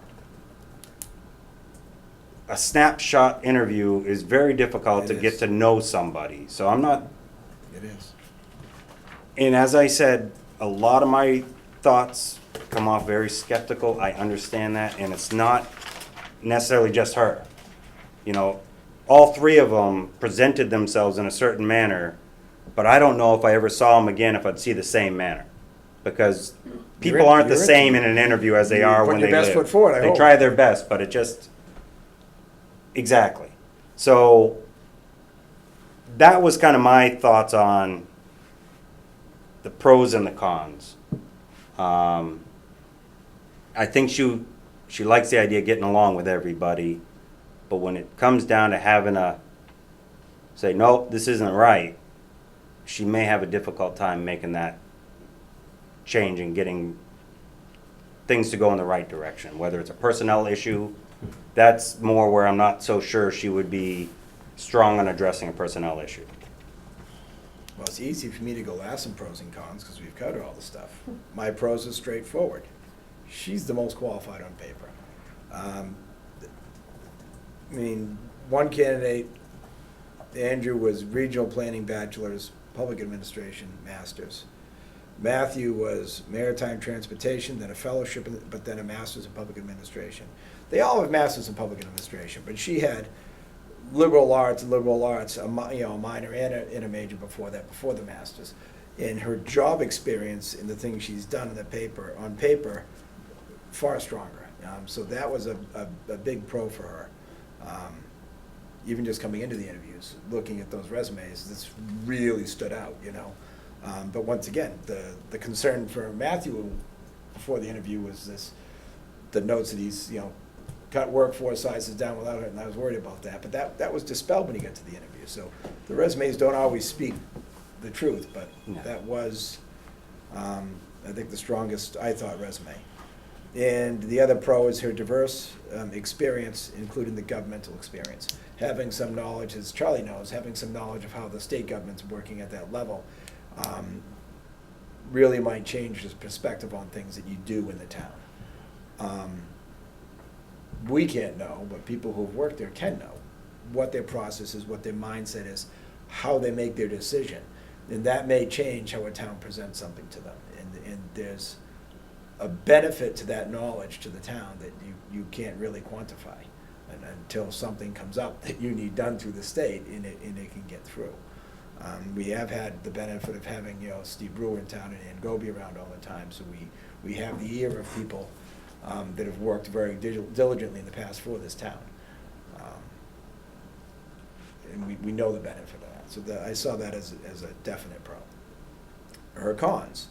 a snapshot interview is very difficult It to get is. to know somebody. So I'm not, It is. and as I said, a lot of my thoughts come off very skeptical. I understand that, and it's not necessarily just her. You know, all three of them presented themselves in a certain manner, but I don't know if I ever saw them again if I'd see the same manner. Because people aren't the you're same in an interview as they you are put when your they best live. foot forward, I They hope. try their best, but it just, exactly. So that was kind of my thoughts on the pros and the cons. I think she likes the idea of getting along with everybody, but when it comes down to having to say, nope, this isn't right, she may have a difficult time making that change and getting things to go in the right direction. Whether it's a personnel issue, that's more where I'm not so sure she would be strong on addressing a personnel issue. Well, it's easy for me to go last in pros and cons because we've covered all the stuff. My pros are straightforward. She's the most qualified on paper. I mean, one candidate, Andrew, was regional planning bachelor's, public administration master's. Matthew was maritime transportation, then a fellowship, but then a master's in public administration. They all have masters in public administration, but she had liberal arts, a minor and a major before that, before the masters. And her job experience in the things she's done on paper, far stronger. So that was a big pro for her. Even just coming into the interviews, looking at those resumes, this really stood out, But once again, the concern for Matthew before the interview was the notes that he's, cut workforce sizes down without it, and I was worried about that. But that was dispelled when he got to the interview. So the resumes don't always speak the truth, but No. that was, I think, the strongest, I thought, resume. And the other pro is her diverse experience, including the governmental experience. Having some knowledge, as Charlie knows, having some knowledge of how the state government's working at that level really might change his perspective on things that you do in the town. We can't know, but people who've worked there can know what their process is, what their mindset is, how they make their decision. And that may change how a town presents something to them. And there's a benefit to that knowledge to the town that you can't really quantify until something comes up that you need done through the state and it can get through. We have had the benefit of having, Steve Brewer in town and Gobi around all the time, so we have the ear of people that have worked very diligently in the past for this town. And we know the benefit of that. So I saw that as a definite pro. Her cons.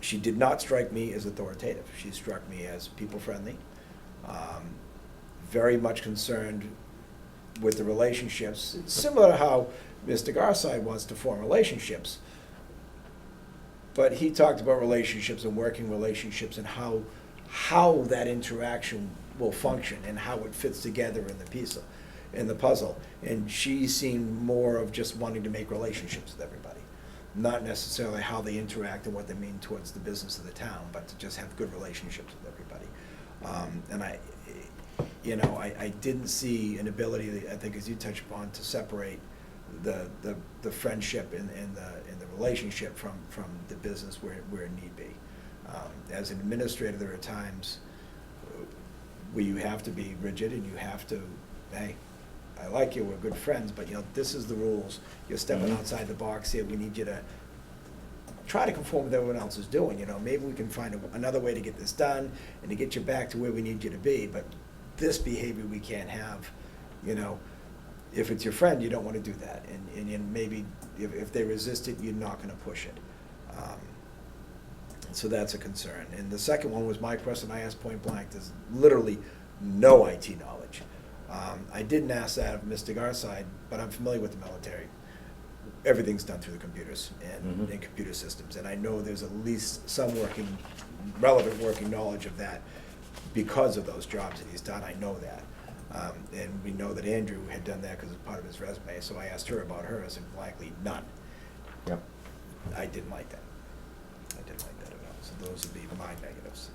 She did not strike me as authoritative. She struck me as people-friendly, very much concerned with the relationships, similar to how Mr. Garside wants to form relationships. But he talked about relationships and working relationships and how that interaction will function and how it fits together in the puzzle. And she seemed more of just wanting to make relationships with everybody, not necessarily how they interact and what they mean towards the business of the town, but to just have good relationships with everybody. And I didn't see an ability, I think, as you touched upon, to separate the friendship and the relationship from the business where it need be. As an administrator, there are times where you have to be rigid and you have to, hey, I like you, we're good friends, but, this is the rules. You're stepping outside the box here, we need you to try to conform with everyone else is doing, maybe we can find another way to get this done and to get you back to where we need you to be, but this behavior we can't have, If it's your friend, you don't want to do that, and maybe if they resist it, you're not gonna push it. So that's a concern. And the second one was my question, I asked point blank, there's literally no IT knowledge. I didn't ask that of Mr. Garside, but I'm familiar with the military. Everything's done through the computers and computer systems, and I know there's at least some relevant working knowledge of that because of those jobs that he's done, I know that. And we know that Andrew had done that because it's part of his resume, so I asked her about hers, and blankly, none. Yep. I didn't like that. I didn't like that at all, so those would be my negatives.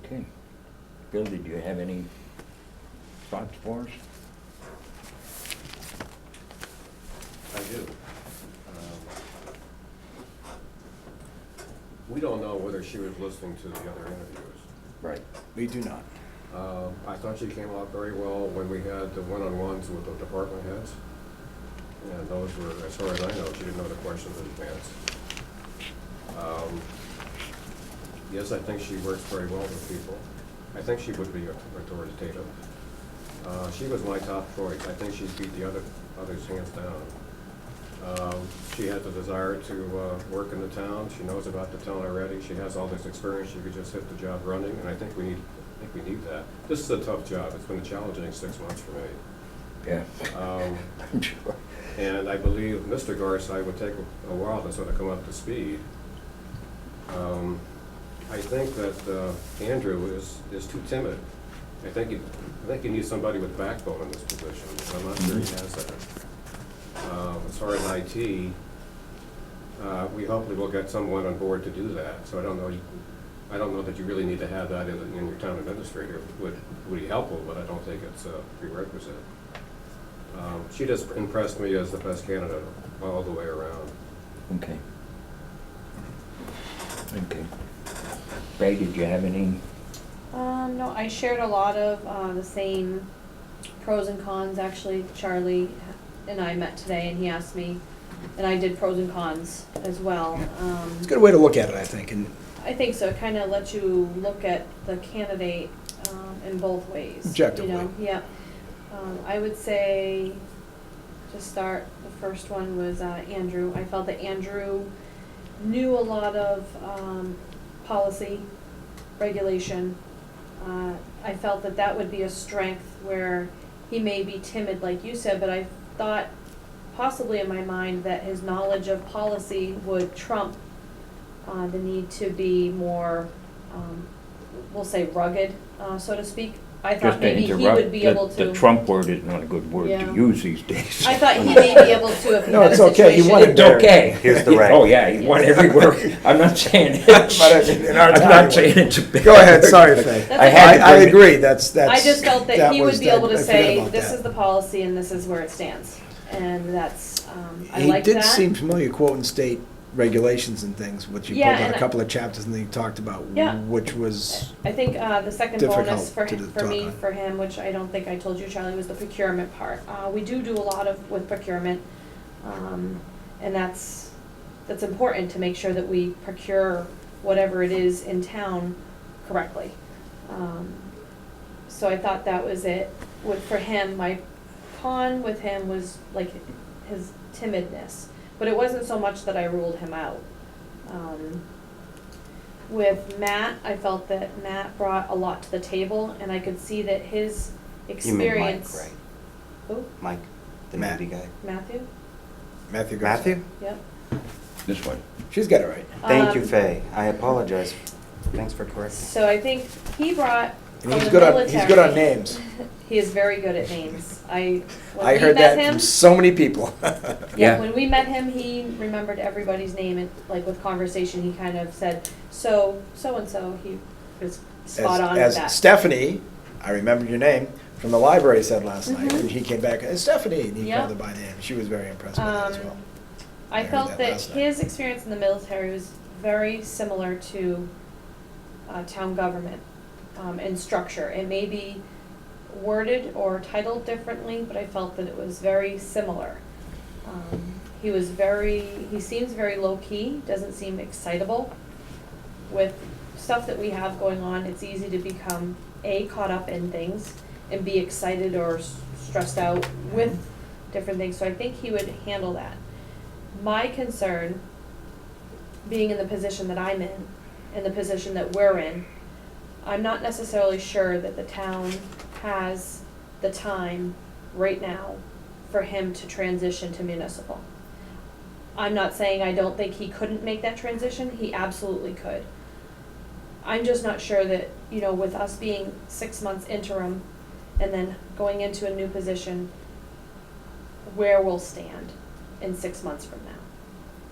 Okay. Bill, did you have any thoughts for us? I do. We don't know whether she was listening to the other interviews. Right. We do not. I thought she came out very well when we had the one-on-ones with the department heads. And those were, as far as I know, she didn't know the questions in advance. Yes, I think she works very well with people. I think she would be authoritative. She was my top choice. I think she beat the others hands down. She has a desire to work in the town. She knows about the town already. She has all this experience. She could just hit the job running, and I think we need that. This is a tough job. It's been a challenging 6 months for me. Yeah. I'm sure. And I believe Mr. Garside would take a while to sort of come up to speed. I think that Andrew is too timid. I think you need somebody with backbone in this position. I'm not sure he has that. As far as IT, we hopefully will get someone on board to do that. So I don't know that you really need to have that in your town administrator. Would be helpful, but I don't think it's a prerequisite. She just impressed me as the best candidate all the way around. Okay. Okay. Ray, did you have any? No, I shared a lot of the same pros and cons. Actually, Charlie and I met today, and he asked me, and I did pros and cons as well. It's a good way to look at it, I think, and I think so. It kind of lets you look at the candidate in both ways. Objectively. Yeah. I would say, to start, the first one was Andrew. I felt that Andrew knew a lot of policy, regulation. I felt that would be a strength where he may be timid, like you said, but I thought possibly in my mind that his knowledge of policy would trump the need to be more, we'll say rugged, so to speak. I Just thought to maybe he interrupt, would be able to. the Trump word is not a good word Yeah. to use these days. I thought he may be able to if he No, had a it's okay. He situation. wanted It's okay. Here's the rank. Oh, yeah, he won everywhere. I'm not saying But it's, in our I'm town, not saying it's a bad. Go ahead, sorry, Faye. That's I had to I bring- agree, that's. I just felt that he was would be able to I forgot say, about this that. is the policy and this is where it stands. And that's, I He like that. did seem familiar quoting state regulations and things, which you Yeah, pulled out and a couple of chapters and then you talked about, Yeah. which was, I think the second difficult bonus for to talk me, on. for him, which I don't think I told you, Charlie, was the procurement part. We do a lot with procurement, and that's important to make sure that we procure whatever it is in town correctly. So I thought that was it. For him, my con with him was like his timidness, but it wasn't so much that I ruled him out. With Matt, I felt that Matt brought a lot to the table, and I could see that his You mean Mike, experience. right? Who? Mike, the Matt. movie guy. Matthew? Matthew. Garside. Matthew? Yep. This one. She's got it right. Thank you, Um, Faye. I apologize. Thanks for correcting. So I think he brought And from he's the good on, military. he's good on names. He is very good at names. I when heard we met that him, from so many people. Yeah. when we met him, he remembered everybody's name, and like with conversation, he kind of said, so and so. He was spot on with As that. Stephanie, I remember your name, from the library said last night, Mhm. and he came back, Stephanie, and he Yeah. called her by name. She was very impressed with that as well. I heard felt that that last night. his experience in the military was very similar to town government and structure. It may be worded or titled differently, but I felt that it was very similar. He seems very low-key, doesn't seem excitable. With stuff that we have going on, it's easy to become, A, caught up in things, and be excited or stressed out with different things, so I think he would handle that. My concern, being in the position that I'm in the position that we're in, I'm not necessarily sure that the town has the time right now for him to transition to municipal. I'm not saying I don't think he couldn't make that transition, he absolutely could. I'm just not sure that, you know, with us being 6 months interim and then going into a new position, where we'll stand in 6 months from now.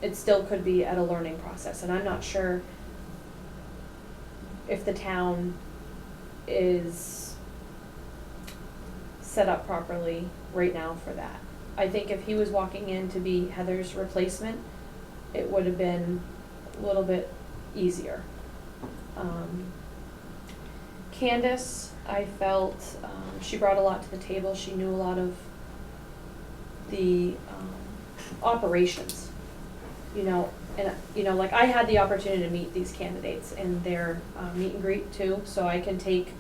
It still could be at a learning process, and I'm not sure if the town is set up properly right now for that. I think if he was walking in to be Heather's replacement, it would have been a little bit easier. Candace, I felt, she brought a lot to the table. She knew a lot of the operations, you know, and, you know, like I had the opportunity to meet these candidates in their meet and greet too, so I can take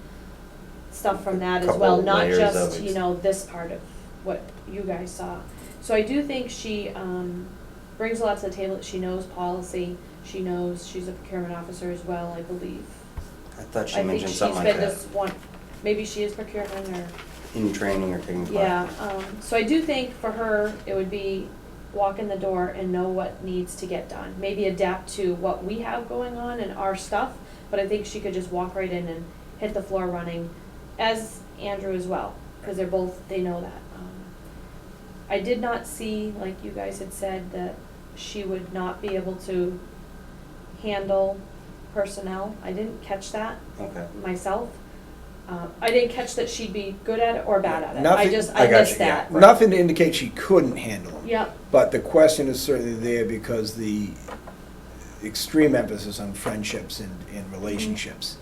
stuff from that as well, Couple not layers just, of you know, this part of what you guys saw. So I do think she brings a lot to the table. She knows policy, she knows, she's a procurement officer as well, I believe. I thought she mentioned something like I think that. she's been this one, maybe she is procurement or. In training or taking part. Yeah, so I do think for her, it would be walk in the door and know what needs to get done. Maybe adapt to what we have going on and our stuff, but I think she could just walk right in and hit the floor running, as Andrew as well, because they're both, they know that. I did not see, like you guys had said, that she would not be able to handle personnel. I didn't catch that Okay. myself. I didn't catch that she'd be good at it or bad at it. Nothing- I got missed you, yeah. that. Nothing to indicate she couldn't handle them. Yep, But the question is certainly there because the extreme emphasis on friendships and relationships.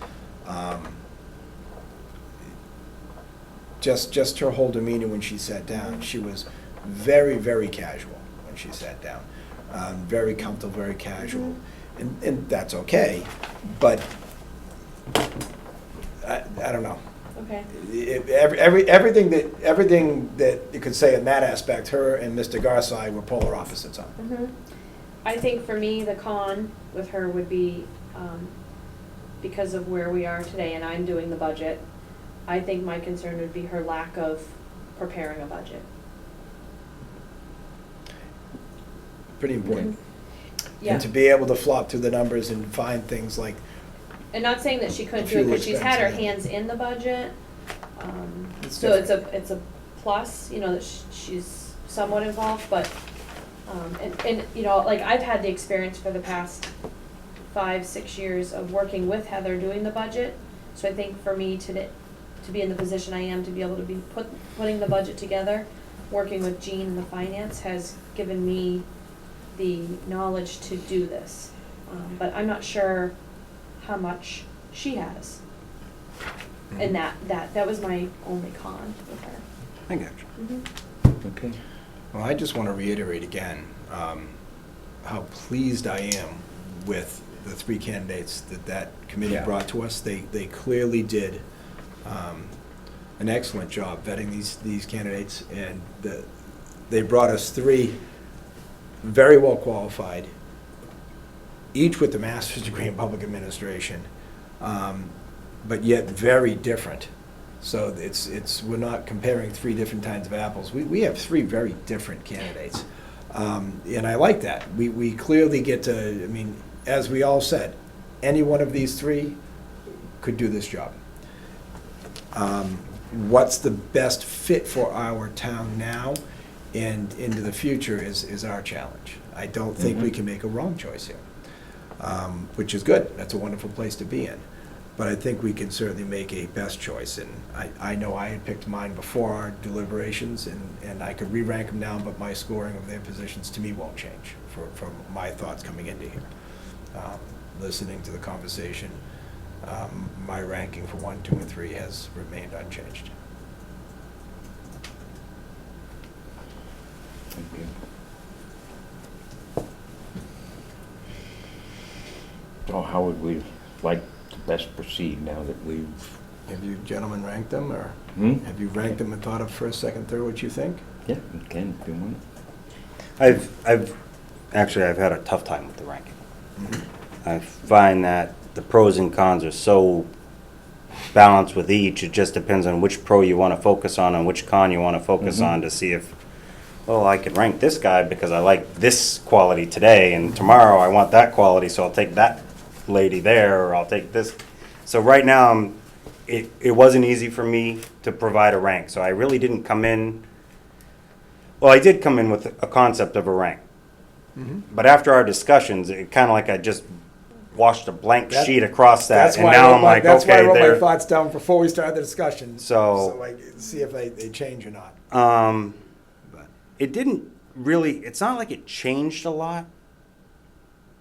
Just her whole demeanor when she sat down, she was very, very casual when she sat down. Very comfortable, very casual. And that's okay, but I don't know. okay. Everything that you could say in that aspect, her and Mr. Garside were polar opposites on. Mhm. I think for me, the con with her would be, because of where we are today and I'm doing the budget, I think my concern would be her lack of preparing a budget. Pretty important. Yeah, And to be able to flop through the numbers and find things like, and not saying that she couldn't do it, Fuel because she's had her expense, yeah. hands in the budget. It's So it's a plus, you know, that she's somewhat involved, but, and, you know, like, I've had the experience for the past 5-6 years of working with Heather doing the budget, so I think for me to be in the position I am, to be able to be putting the budget together, working with Jean and the finance has given me the knowledge to do this. But I'm not sure how much she has. And that was my only con with her. I got you. Mhm. Okay. Well, I just want to reiterate again, how pleased I am with the 3 candidates that committee Yeah. brought to us. They clearly did an excellent job vetting these candidates, and they brought us 3 very well qualified, each with a master's degree in public administration, but yet very different. So we're not comparing 3 different kinds of apples. We have 3 very different candidates. And I like that. We clearly get to, I mean, as we all said, any one of these 3 could do this job. What's the best fit for our town now and into the future is our challenge. I don't think we can make a wrong choice here, which is good. That's a wonderful place to be in. But I think we can certainly make a best choice, and I know I had picked mine before our deliberations, and I could re-rank them down, but my scoring of their positions to me won't change from my thoughts coming into here. Listening to the conversation, my ranking for 1, 2, and 3 has remained unchanged. Thank you. So how would we like to best proceed now that we've, Have you gentlemen ranked them, or hmm? have you ranked them and thought of first, second, third, what you think? Yeah, we can, if you want. I've had a tough time with the ranking. I find that the pros and cons are so balanced with each, it just depends on which pro you want to focus on and which con you want to focus on to see if, well, I can rank this guy because I like this quality today, and tomorrow I want that quality, so I'll take that lady there, or I'll take this. So right now, it wasn't easy for me to provide a rank, so I really didn't come in, well, I did come in with a concept of a rank. But after our discussions, it kind of like I just washed a blank That- sheet across that, That's and why I now wrote I'm my- like, That's why I okay, wrote my there. thoughts down before we started the discussion. So- I see if they change or not. But It didn't really, it's not like it changed a lot,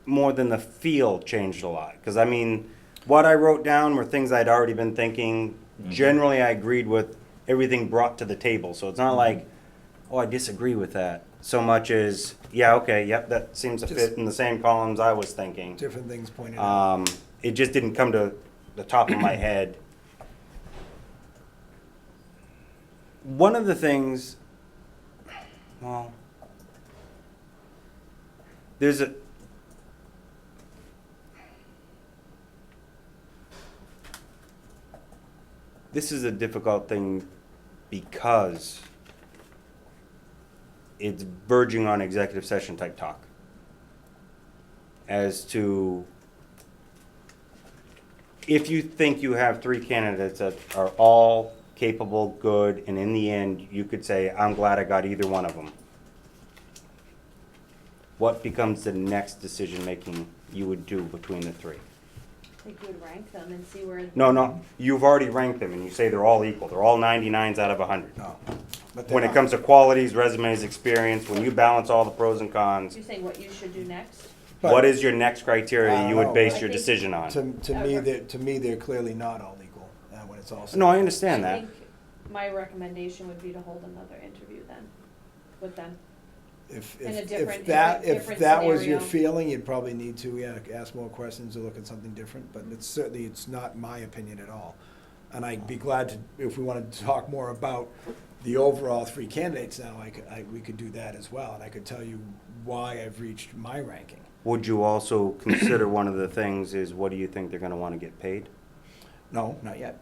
more than the feel changed a lot. Because, I mean, what I wrote down were things I'd already been thinking. Generally, I agreed with everything brought to the table. So it's not like, oh, I disagree with that. So much as, yeah, okay, yep, that seems to Just- fit in the same columns I was thinking. different things pointed out. It just didn't come to the top of my head. One of the things, well, there's a, this is a difficult thing because it's verging on executive session type talk as to if you think you have three candidates that are all capable, good, and in the end, you could say, I'm glad I got either one of them. What becomes the next decision-making you would do between the three? I think you would rank them and see where. No, you've already ranked them, and you say they're all equal. They're all 99s out of 100. No. But they're When it not. comes to qualities, resumes, experience, when you balance all the pros and cons, You're saying what you should do next? But- what is your next criteria I you don't would know. base I your think- decision on? To me, they're clearly not all equal when it's all said. No, I understand I that. think my recommendation would be to hold another interview then, with them. If In a if different- that different- if different that was your scenario. feeling, you'd probably need to ask more questions or look at something different. But it's not my opinion at all. And I'd be glad to, if we wanted to talk more about the overall three candidates now, we could do that as well. And I could tell you why I've reached my ranking. Would you also consider one of the things is what do you think they're gonna wanna get paid? No, not yet.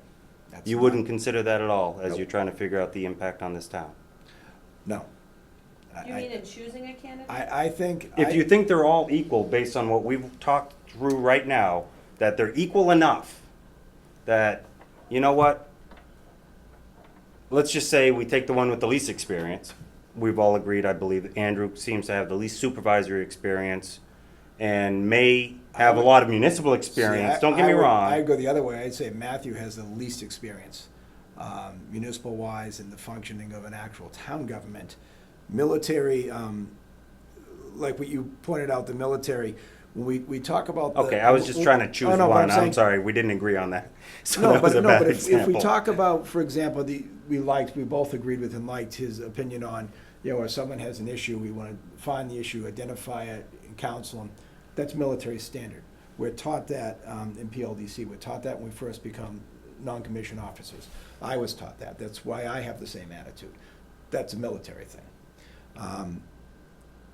That's You not- wouldn't consider that at all as Nope. you're trying to figure out the impact on this town? No. You mean in choosing a candidate? I think. If you think they're all equal based on what we've talked through right now, that they're equal enough, that, you know what? Let's just say we take the one with the least experience. We've all agreed, I believe, Andrew seems to have the least supervisory experience and may have a lot of municipal experience, don't get me wrong. I'd go the other way. I'd say Matthew has the least experience, municipal-wise, in the functioning of an actual town government. Military, like what you pointed out, the military, when we talk about the. Okay, I was just trying to choose Oh, no, but one, I'm saying- sorry, we didn't agree on that. So No, that was but a no, bad but if we example. talk about, for example, we both agreed with and liked his opinion on, if someone has an issue, we want to find the issue, identify it, and counsel them. That's military standard. We're taught that in PLDC. We're taught that when we first become non-commissioned officers. I was taught that. That's why I have the same attitude. That's a military thing.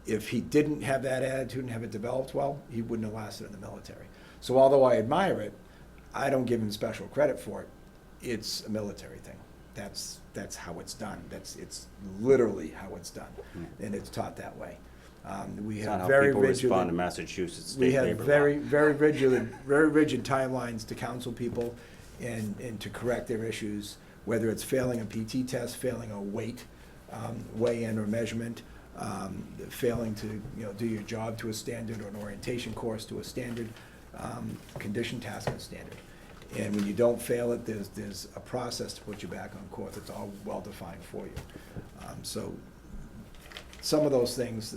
If he didn't have that attitude and have it developed well, he wouldn't have lasted in the military. So although I admire it, I don't give him special credit for it. It's a military thing. That's how it's done. It's literally how it's done, and it's taught that way. We It's have not how very people respond to rigid. Massachusetts We state have labor law. very rigid timelines to counsel people and to correct their issues, whether it's failing a PT test, failing a weight, weigh-in or measurement, failing to, do your job to a standard, or an orientation course to a standard, condition task and standard. And when you don't fail it, there's a process to put you back on course. It's all well-defined for you. So some of those things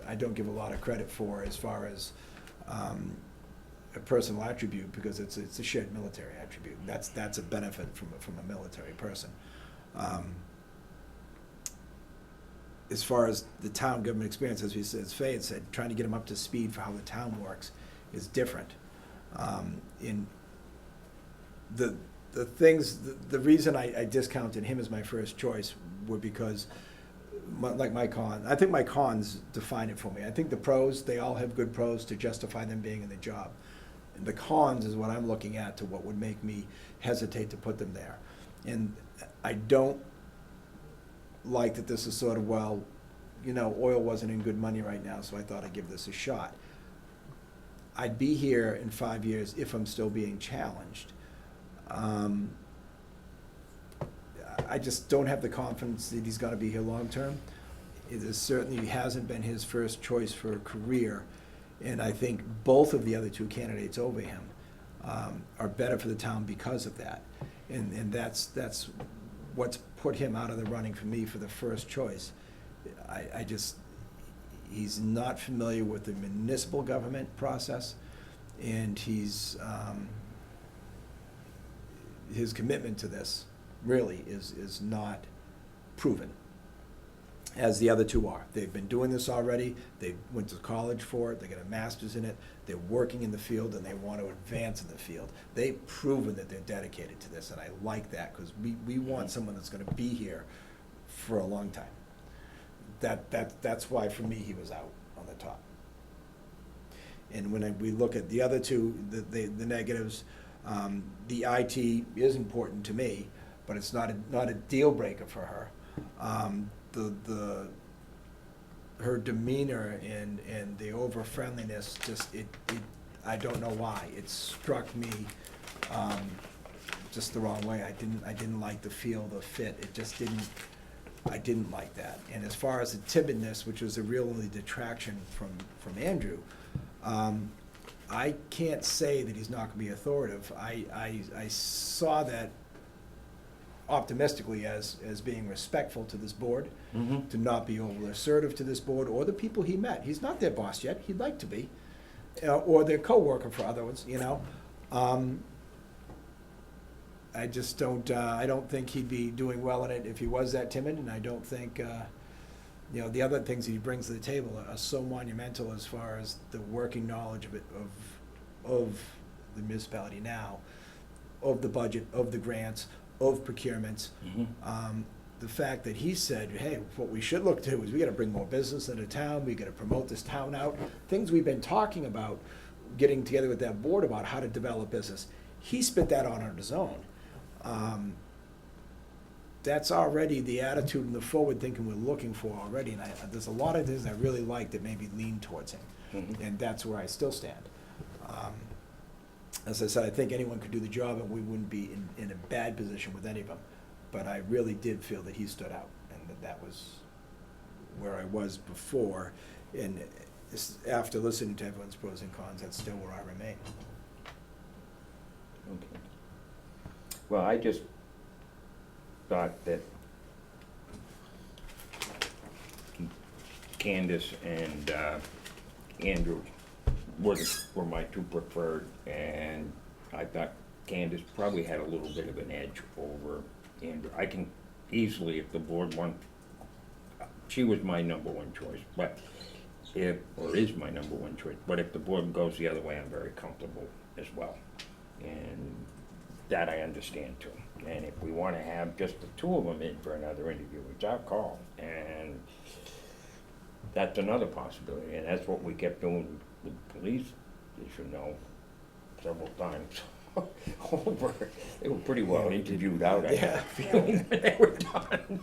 I don't give a lot of credit for as far as a personal attribute, because it's a shared military attribute. That's a benefit from a military person. as far as the town government experience, as Fay had said, trying to get him up to speed for how the town works is different. In the things, the reason I discounted him as my first choice were because, like my cons, I think my cons define it for me. I think the pros, they all have good pros to justify them being in the job. And the cons is what I'm looking at to what would make me hesitate to put them there. And I don't like that this is sort of, well, you know, oil wasn't in good money right now, so I thought I'd give this a shot. I'd be here in 5 years if I'm still being challenged. I just don't have the confidence that he's gonna be here long-term. It is certainly hasn't been his first choice for a career, and I think both of the other two candidates over him are better for the town because of that. And that's what's put him out of the running for me for the first choice. I just, he's not familiar with the municipal government process, and he's, his commitment to this really is not proven, as the other two are. They've been doing this already, they went to college for it, they got a master's in it, they're working in the field, and they want to advance in the field. They've proven that they're dedicated to this, and I like that, because we want someone that's gonna be here for a long time. That's why, for me, he was out on the top. And when we look at the other two, the negatives, the IT is important to me, but it's not a deal breaker for her. Her demeanor and the over friendliness, just I don't know why, it struck me just the wrong way. I didn't like the feel, the fit. It just didn't. I didn't like that. And as far as the timidness, which was a real only detraction from Andrew, I can't say that he's not going to be authoritative. I saw that optimistically as being respectful to this board, to not be over assertive to this board or the people he met. He's not their boss yet. He'd like to be, or their co-worker for other ones, you know. I just don't. I don't think he'd be doing well in it if he was that timid, and I don't think. You know, the other things he brings to the table are so monumental as far as the working knowledge of it, of the municipality now, of the budget, of the grants, of procurements. The fact that he said, hey, what we should look to is we gotta bring more business into town, we gotta promote this town out, things we've been talking about, getting together with that board about how to develop business. He spit that on his own. That's already the attitude and the forward thinking we're looking for already, and there's a lot of things I really like that maybe lean towards him, and that's where I still stand. As I said, I think anyone could do the job, and we wouldn't be in a bad position with any of them, but I really did feel that he stood out, and that was where I was before, and after listening to everyone's pros and cons, that's still where I remain. Okay. Well, I just thought that Candace and Andrew were my two preferred, and I thought Candace probably had a little bit of an edge over Andrew. I can easily, if the board wants, she was my number one choice, but is my number one choice, but if the board goes the other way, I'm very comfortable as well. And that I understand too. And if we want to have just the two of them in for another interview, it's our call. And that's another possibility. And that's what we kept doing with the police, as you know, several times over. They were pretty well interviewed out, I had a feeling, when they were done.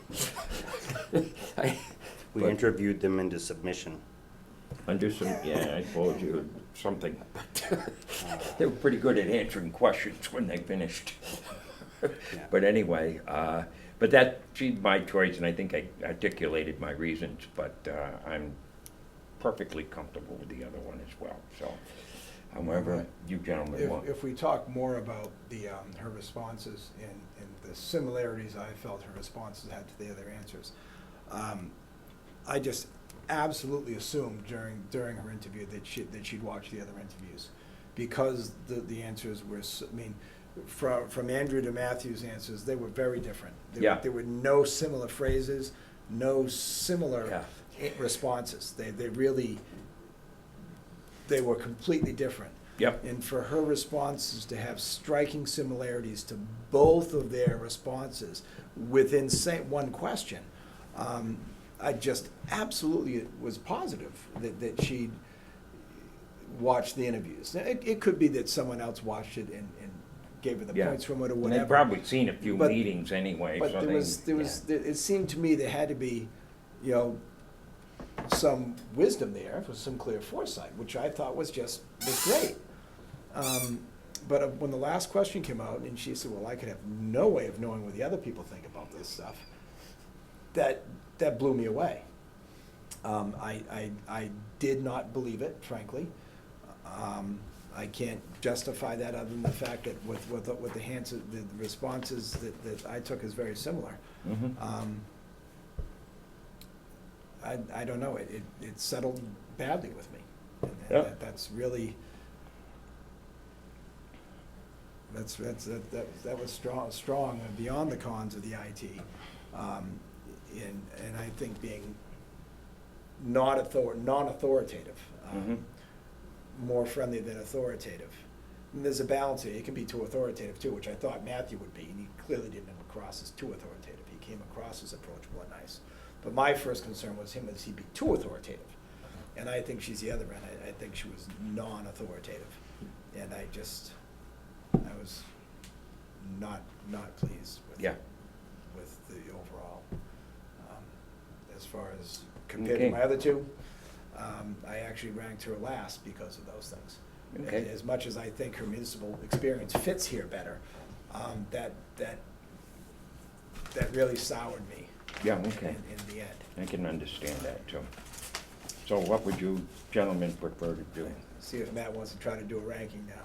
We interviewed them into submission. Under some, yeah, I suppose you something, but they were pretty good at answering questions when they finished. But anyway, but she's my choice, and I think I articulated my reasons, but I'm perfectly comfortable with the other one as well, so. However, you gentlemen want. If we talk more about her responses and the similarities I felt her responses had to the other answers, I just absolutely assumed during her interview that she'd watch the other interviews, because the answers were, I mean, from Andrew to Matthew's answers, they were very different. There were no similar phrases, no similar Yeah. responses. They really, they were completely different. Yep. And for her responses to have striking similarities to both of their responses within one question, I just absolutely was positive that she'd watched the interviews. Now, it could be that someone else watched it and gave her the Yeah. points from it or And whatever. they've probably seen a few But- meetings anyway, But so it seemed to me there had to be, you know, some wisdom there, for some clear foresight, which I thought was great. But when the last question came out, and she said, well, I could have no way of knowing what the other people think about this stuff, that blew me away. I did not believe it, frankly. I can't justify that other than the fact that with the responses that I took is very similar. Mhm. I don't know, it settled badly with me. And Yeah. That's really, that was strong and beyond the cons of the IT. And I think being non-authoritative, Mhm. more friendly than authoritative. And there's a balance here. It can be too authoritative too, which I thought Matthew would be, and he clearly didn't come across as too authoritative. He came across as approachable and nice. But my first concern was him, is he be too authoritative? And I think she's the other end. I think she was non-authoritative. And I was not pleased with Yeah. with the overall. As far as compared to Okay. my other two, I actually ranked her last because of those things. Okay. As much as I think her municipal experience fits here better, that really soured me Yeah, okay. in the end. I can understand that too. So what would you gentlemen prefer to do? See if Matt wants to try to do a ranking now.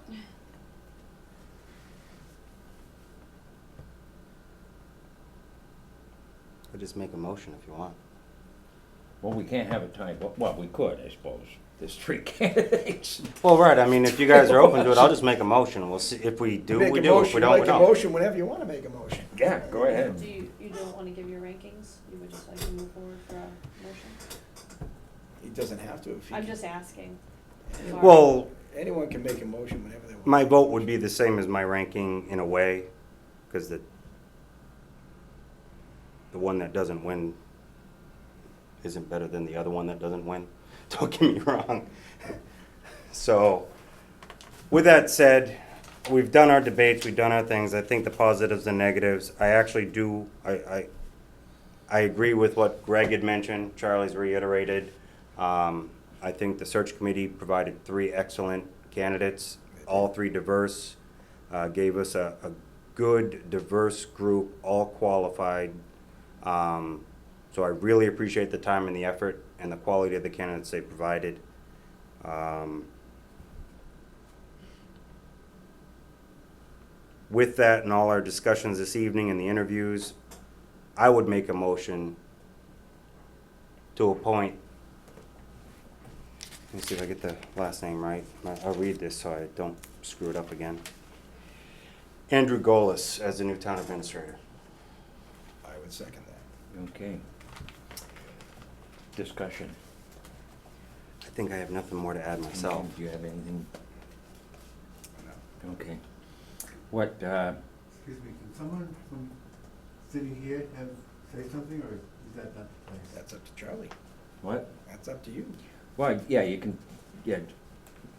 Or just make a motion if you want. Well, we can't have a tie, well, we could, I suppose. There's three candidates. Well, right, I mean, if you guys are open to it, I'll just make a motion, and we'll see, if we do, Make we a do, if motion, we don't, we make a don't. motion whenever you want to make a motion. Yeah, go ahead. Do you don't wanna give your rankings? You would just like to move forward for a motion? He doesn't have to if he. I'm just asking. Sorry. Well, Anyone can make a motion whenever they want. my vote would be the same as my ranking in a way, because the one that doesn't win isn't better than the other one that doesn't win. Don't get me wrong. So, with that said, we've done our debates, we've done our things. I think the positives and negatives. I actually do. I agree with what Greg had mentioned. Charlie's reiterated. I think the search committee provided 3 excellent candidates, all 3 diverse. Gave us a good, diverse group, all qualified. So I really appreciate the time and the effort and the quality of the candidates they provided. With that and all our discussions this evening and the interviews, I would make a motion to appoint, let me see if I get the last name right. I'll read this so I don't screw it up again. Andrew Golis as the new town administrator. I would second that. Okay. Discussion. I think I have nothing more to add myself. Do you have anything? No. Okay. What, Excuse me, can someone from sitting here say something, or is that not the place? That's up to Charlie. what? That's up to you. Well, yeah, you can, yeah,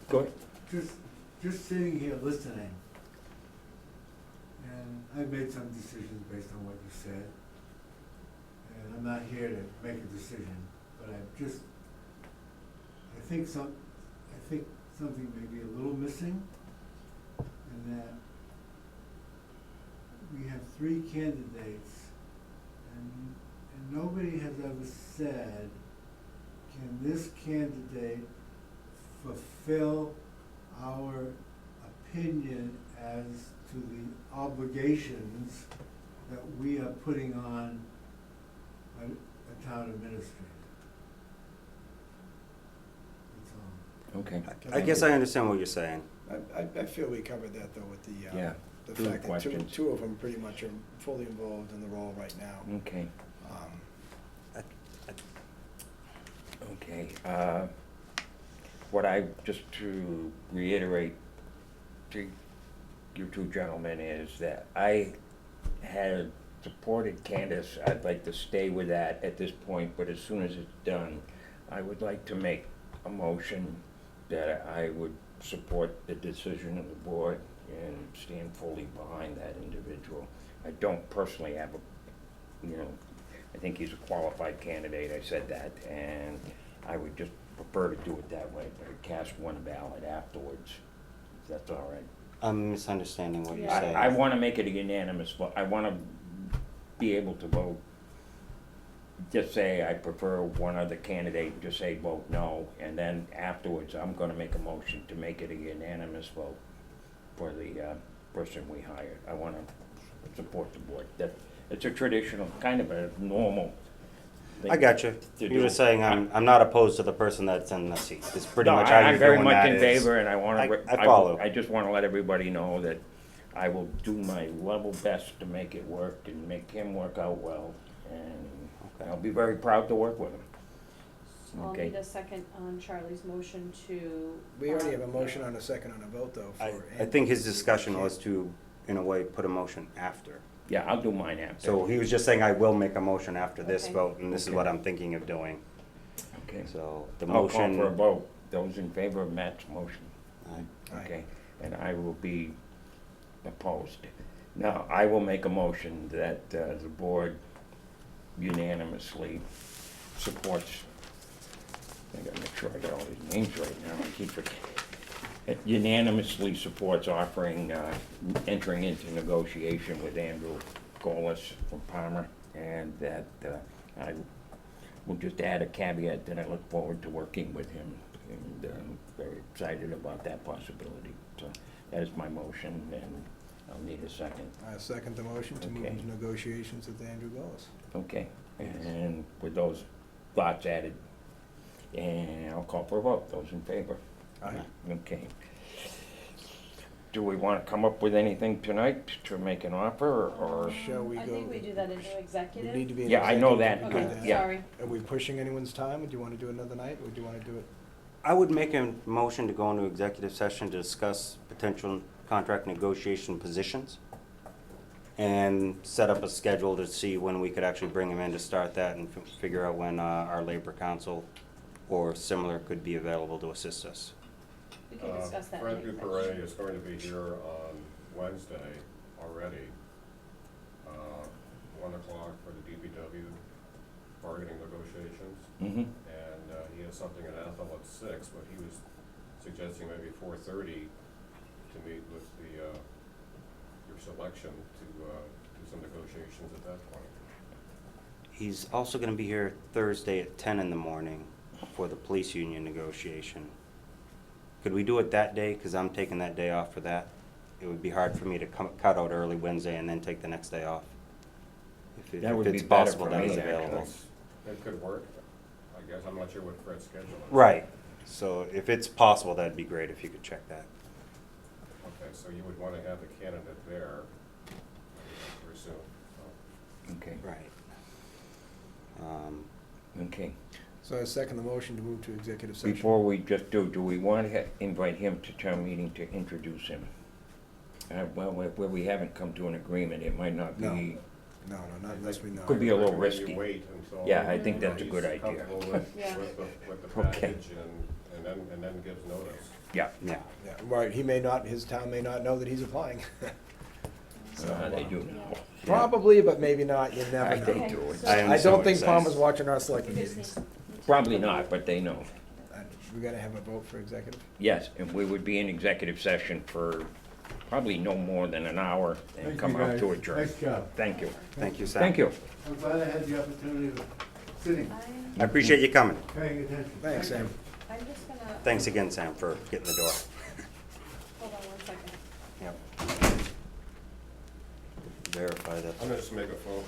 go ahead. Just sitting here listening, and I've made some decisions based on what you said, and I'm not here to make a decision, but I think something may be a little missing, in that we have 3 candidates, and nobody has ever said, can this candidate fulfill our opinion as to the obligations that we are putting on a town administrator? That's all. Okay. I guess I understand what you're saying. I feel we covered that though with the, Yeah, the two fact that questions. two of them pretty much are fully involved in the role right now. Okay. Okay, what I, just to reiterate to you two gentlemen, is that I had supported Candace. I'd like to stay with that at this point, but as soon as it's done, I would like to make a motion that I would support the decision of the board and stand fully behind that individual. I don't personally have a, I think he's a qualified candidate, I said that, and I would just prefer to do it that way, but I'd cast one ballot afterwards, if that's all right. I'm misunderstanding what you're Yeah. saying. I want to make it a unanimous vote. I want to be able to vote, just say I prefer one other candidate, just say vote no, and then afterwards, I'm going to make a motion to make it a unanimous vote for the person we hired. I want to support the board. It's a traditional, kind of a normal thing. I got you. to You're do. just saying I'm not opposed to the person that's in the seat. It's pretty much how I'm you're very doing much that in is- favor, and I want to. I follow. I just want to let everybody know that I will do my level best to make it work and make him work out well, and Okay. I'll be very proud to work with him. So I'll Okay. need a second on Charlie's motion to. We already have a motion on a second on a vote, though, for. I think his discussion was to, in a way, put a motion after. Yeah, I'll do mine after. So he was just saying, I will make a motion after this Okay. vote, and this is Okay. what I'm thinking of doing. Okay. So the I'll call motion. for a vote. Those in favor of Matt's motion? Aye. Aye. Okay, and I will be opposed. Now, I will make a motion that the board unanimously supports, I gotta make sure I got all these names right now, I keep forgetting. It unanimously supports offering, entering into negotiation with Andrew Golis from Palmer, and that I will just add a caveat that I look forward to working with him, and I'm very excited about that possibility. So that is my motion, and I'll need a second. I second the motion to move Okay. into negotiations with Andrew Gullis. Okay, and with those thoughts added, and I'll call for a vote. Those in favor? Aye. Okay. Do we want to come up with anything tonight to make an offer, or? Shall we I go- think we do that into We executive. need to be in Yeah, I know that, executive to do Okay, but, yeah. sorry. Are we pushing anyone's time, or do you want to do another night, or do you want to do it? I would make a motion to go into executive session to discuss potential contract negotiation positions and set up a schedule to see when we could actually bring him in to start that and figure out when our labor council or similar could be available to assist us. We can discuss that. Fred in Duperre executive. is going to be here on Wednesday already, 1 o'clock for the DPW bargaining negotiations. Mhm. And he has something in Athol at 6, but he was suggesting maybe 4:30 to meet with your selection to do some negotiations at that point. He's also going to be here Thursday at 10 in the morning for the police union negotiation. Could we do it that day? Because I'm taking that day off for that. It would be hard for me to cut out early Wednesday and then take the next day off. That would if be it's better possible, for that me, was available. actually. That could work, I guess. I'm not sure what Fred's schedule is. Right. So if it's possible, that'd be great if you could check that. Okay, so you would want to have the candidate there pretty soon. So, Okay, Right. okay. So I second the motion to move to executive session. Before we just do we want to invite him to town meeting to introduce him? Well, where we haven't come to an agreement, it might not No. be, No, not unless we know. Could be a little recommend you risky. wait until. Yeah, I think that's a he's good idea. comfortable with Yeah. with the Okay. package and then gives notice. yeah. Yeah. Yeah, right, he may not, his town may not know that he's applying. They do now. Probably, but maybe not, you never I think know. Okay, do it. so- I I understand don't what think you're Palmer's saying. watching our selectmen meetings. Probably not, but they know. We gotta have a vote for executive. Yes, and we would be in executive session for probably no more than an hour and Thank come you, out guys. to adjourn. Nice job. Thank you. Thank you, Sam. Thank you. I'm glad I had the opportunity of sitting, I appreciate you coming. paying attention. Thanks, Sam. I'm just gonna. Thanks again, Sam, for getting the door. Hold on 1 second. Yep. Verify that. I'm gonna just make a phone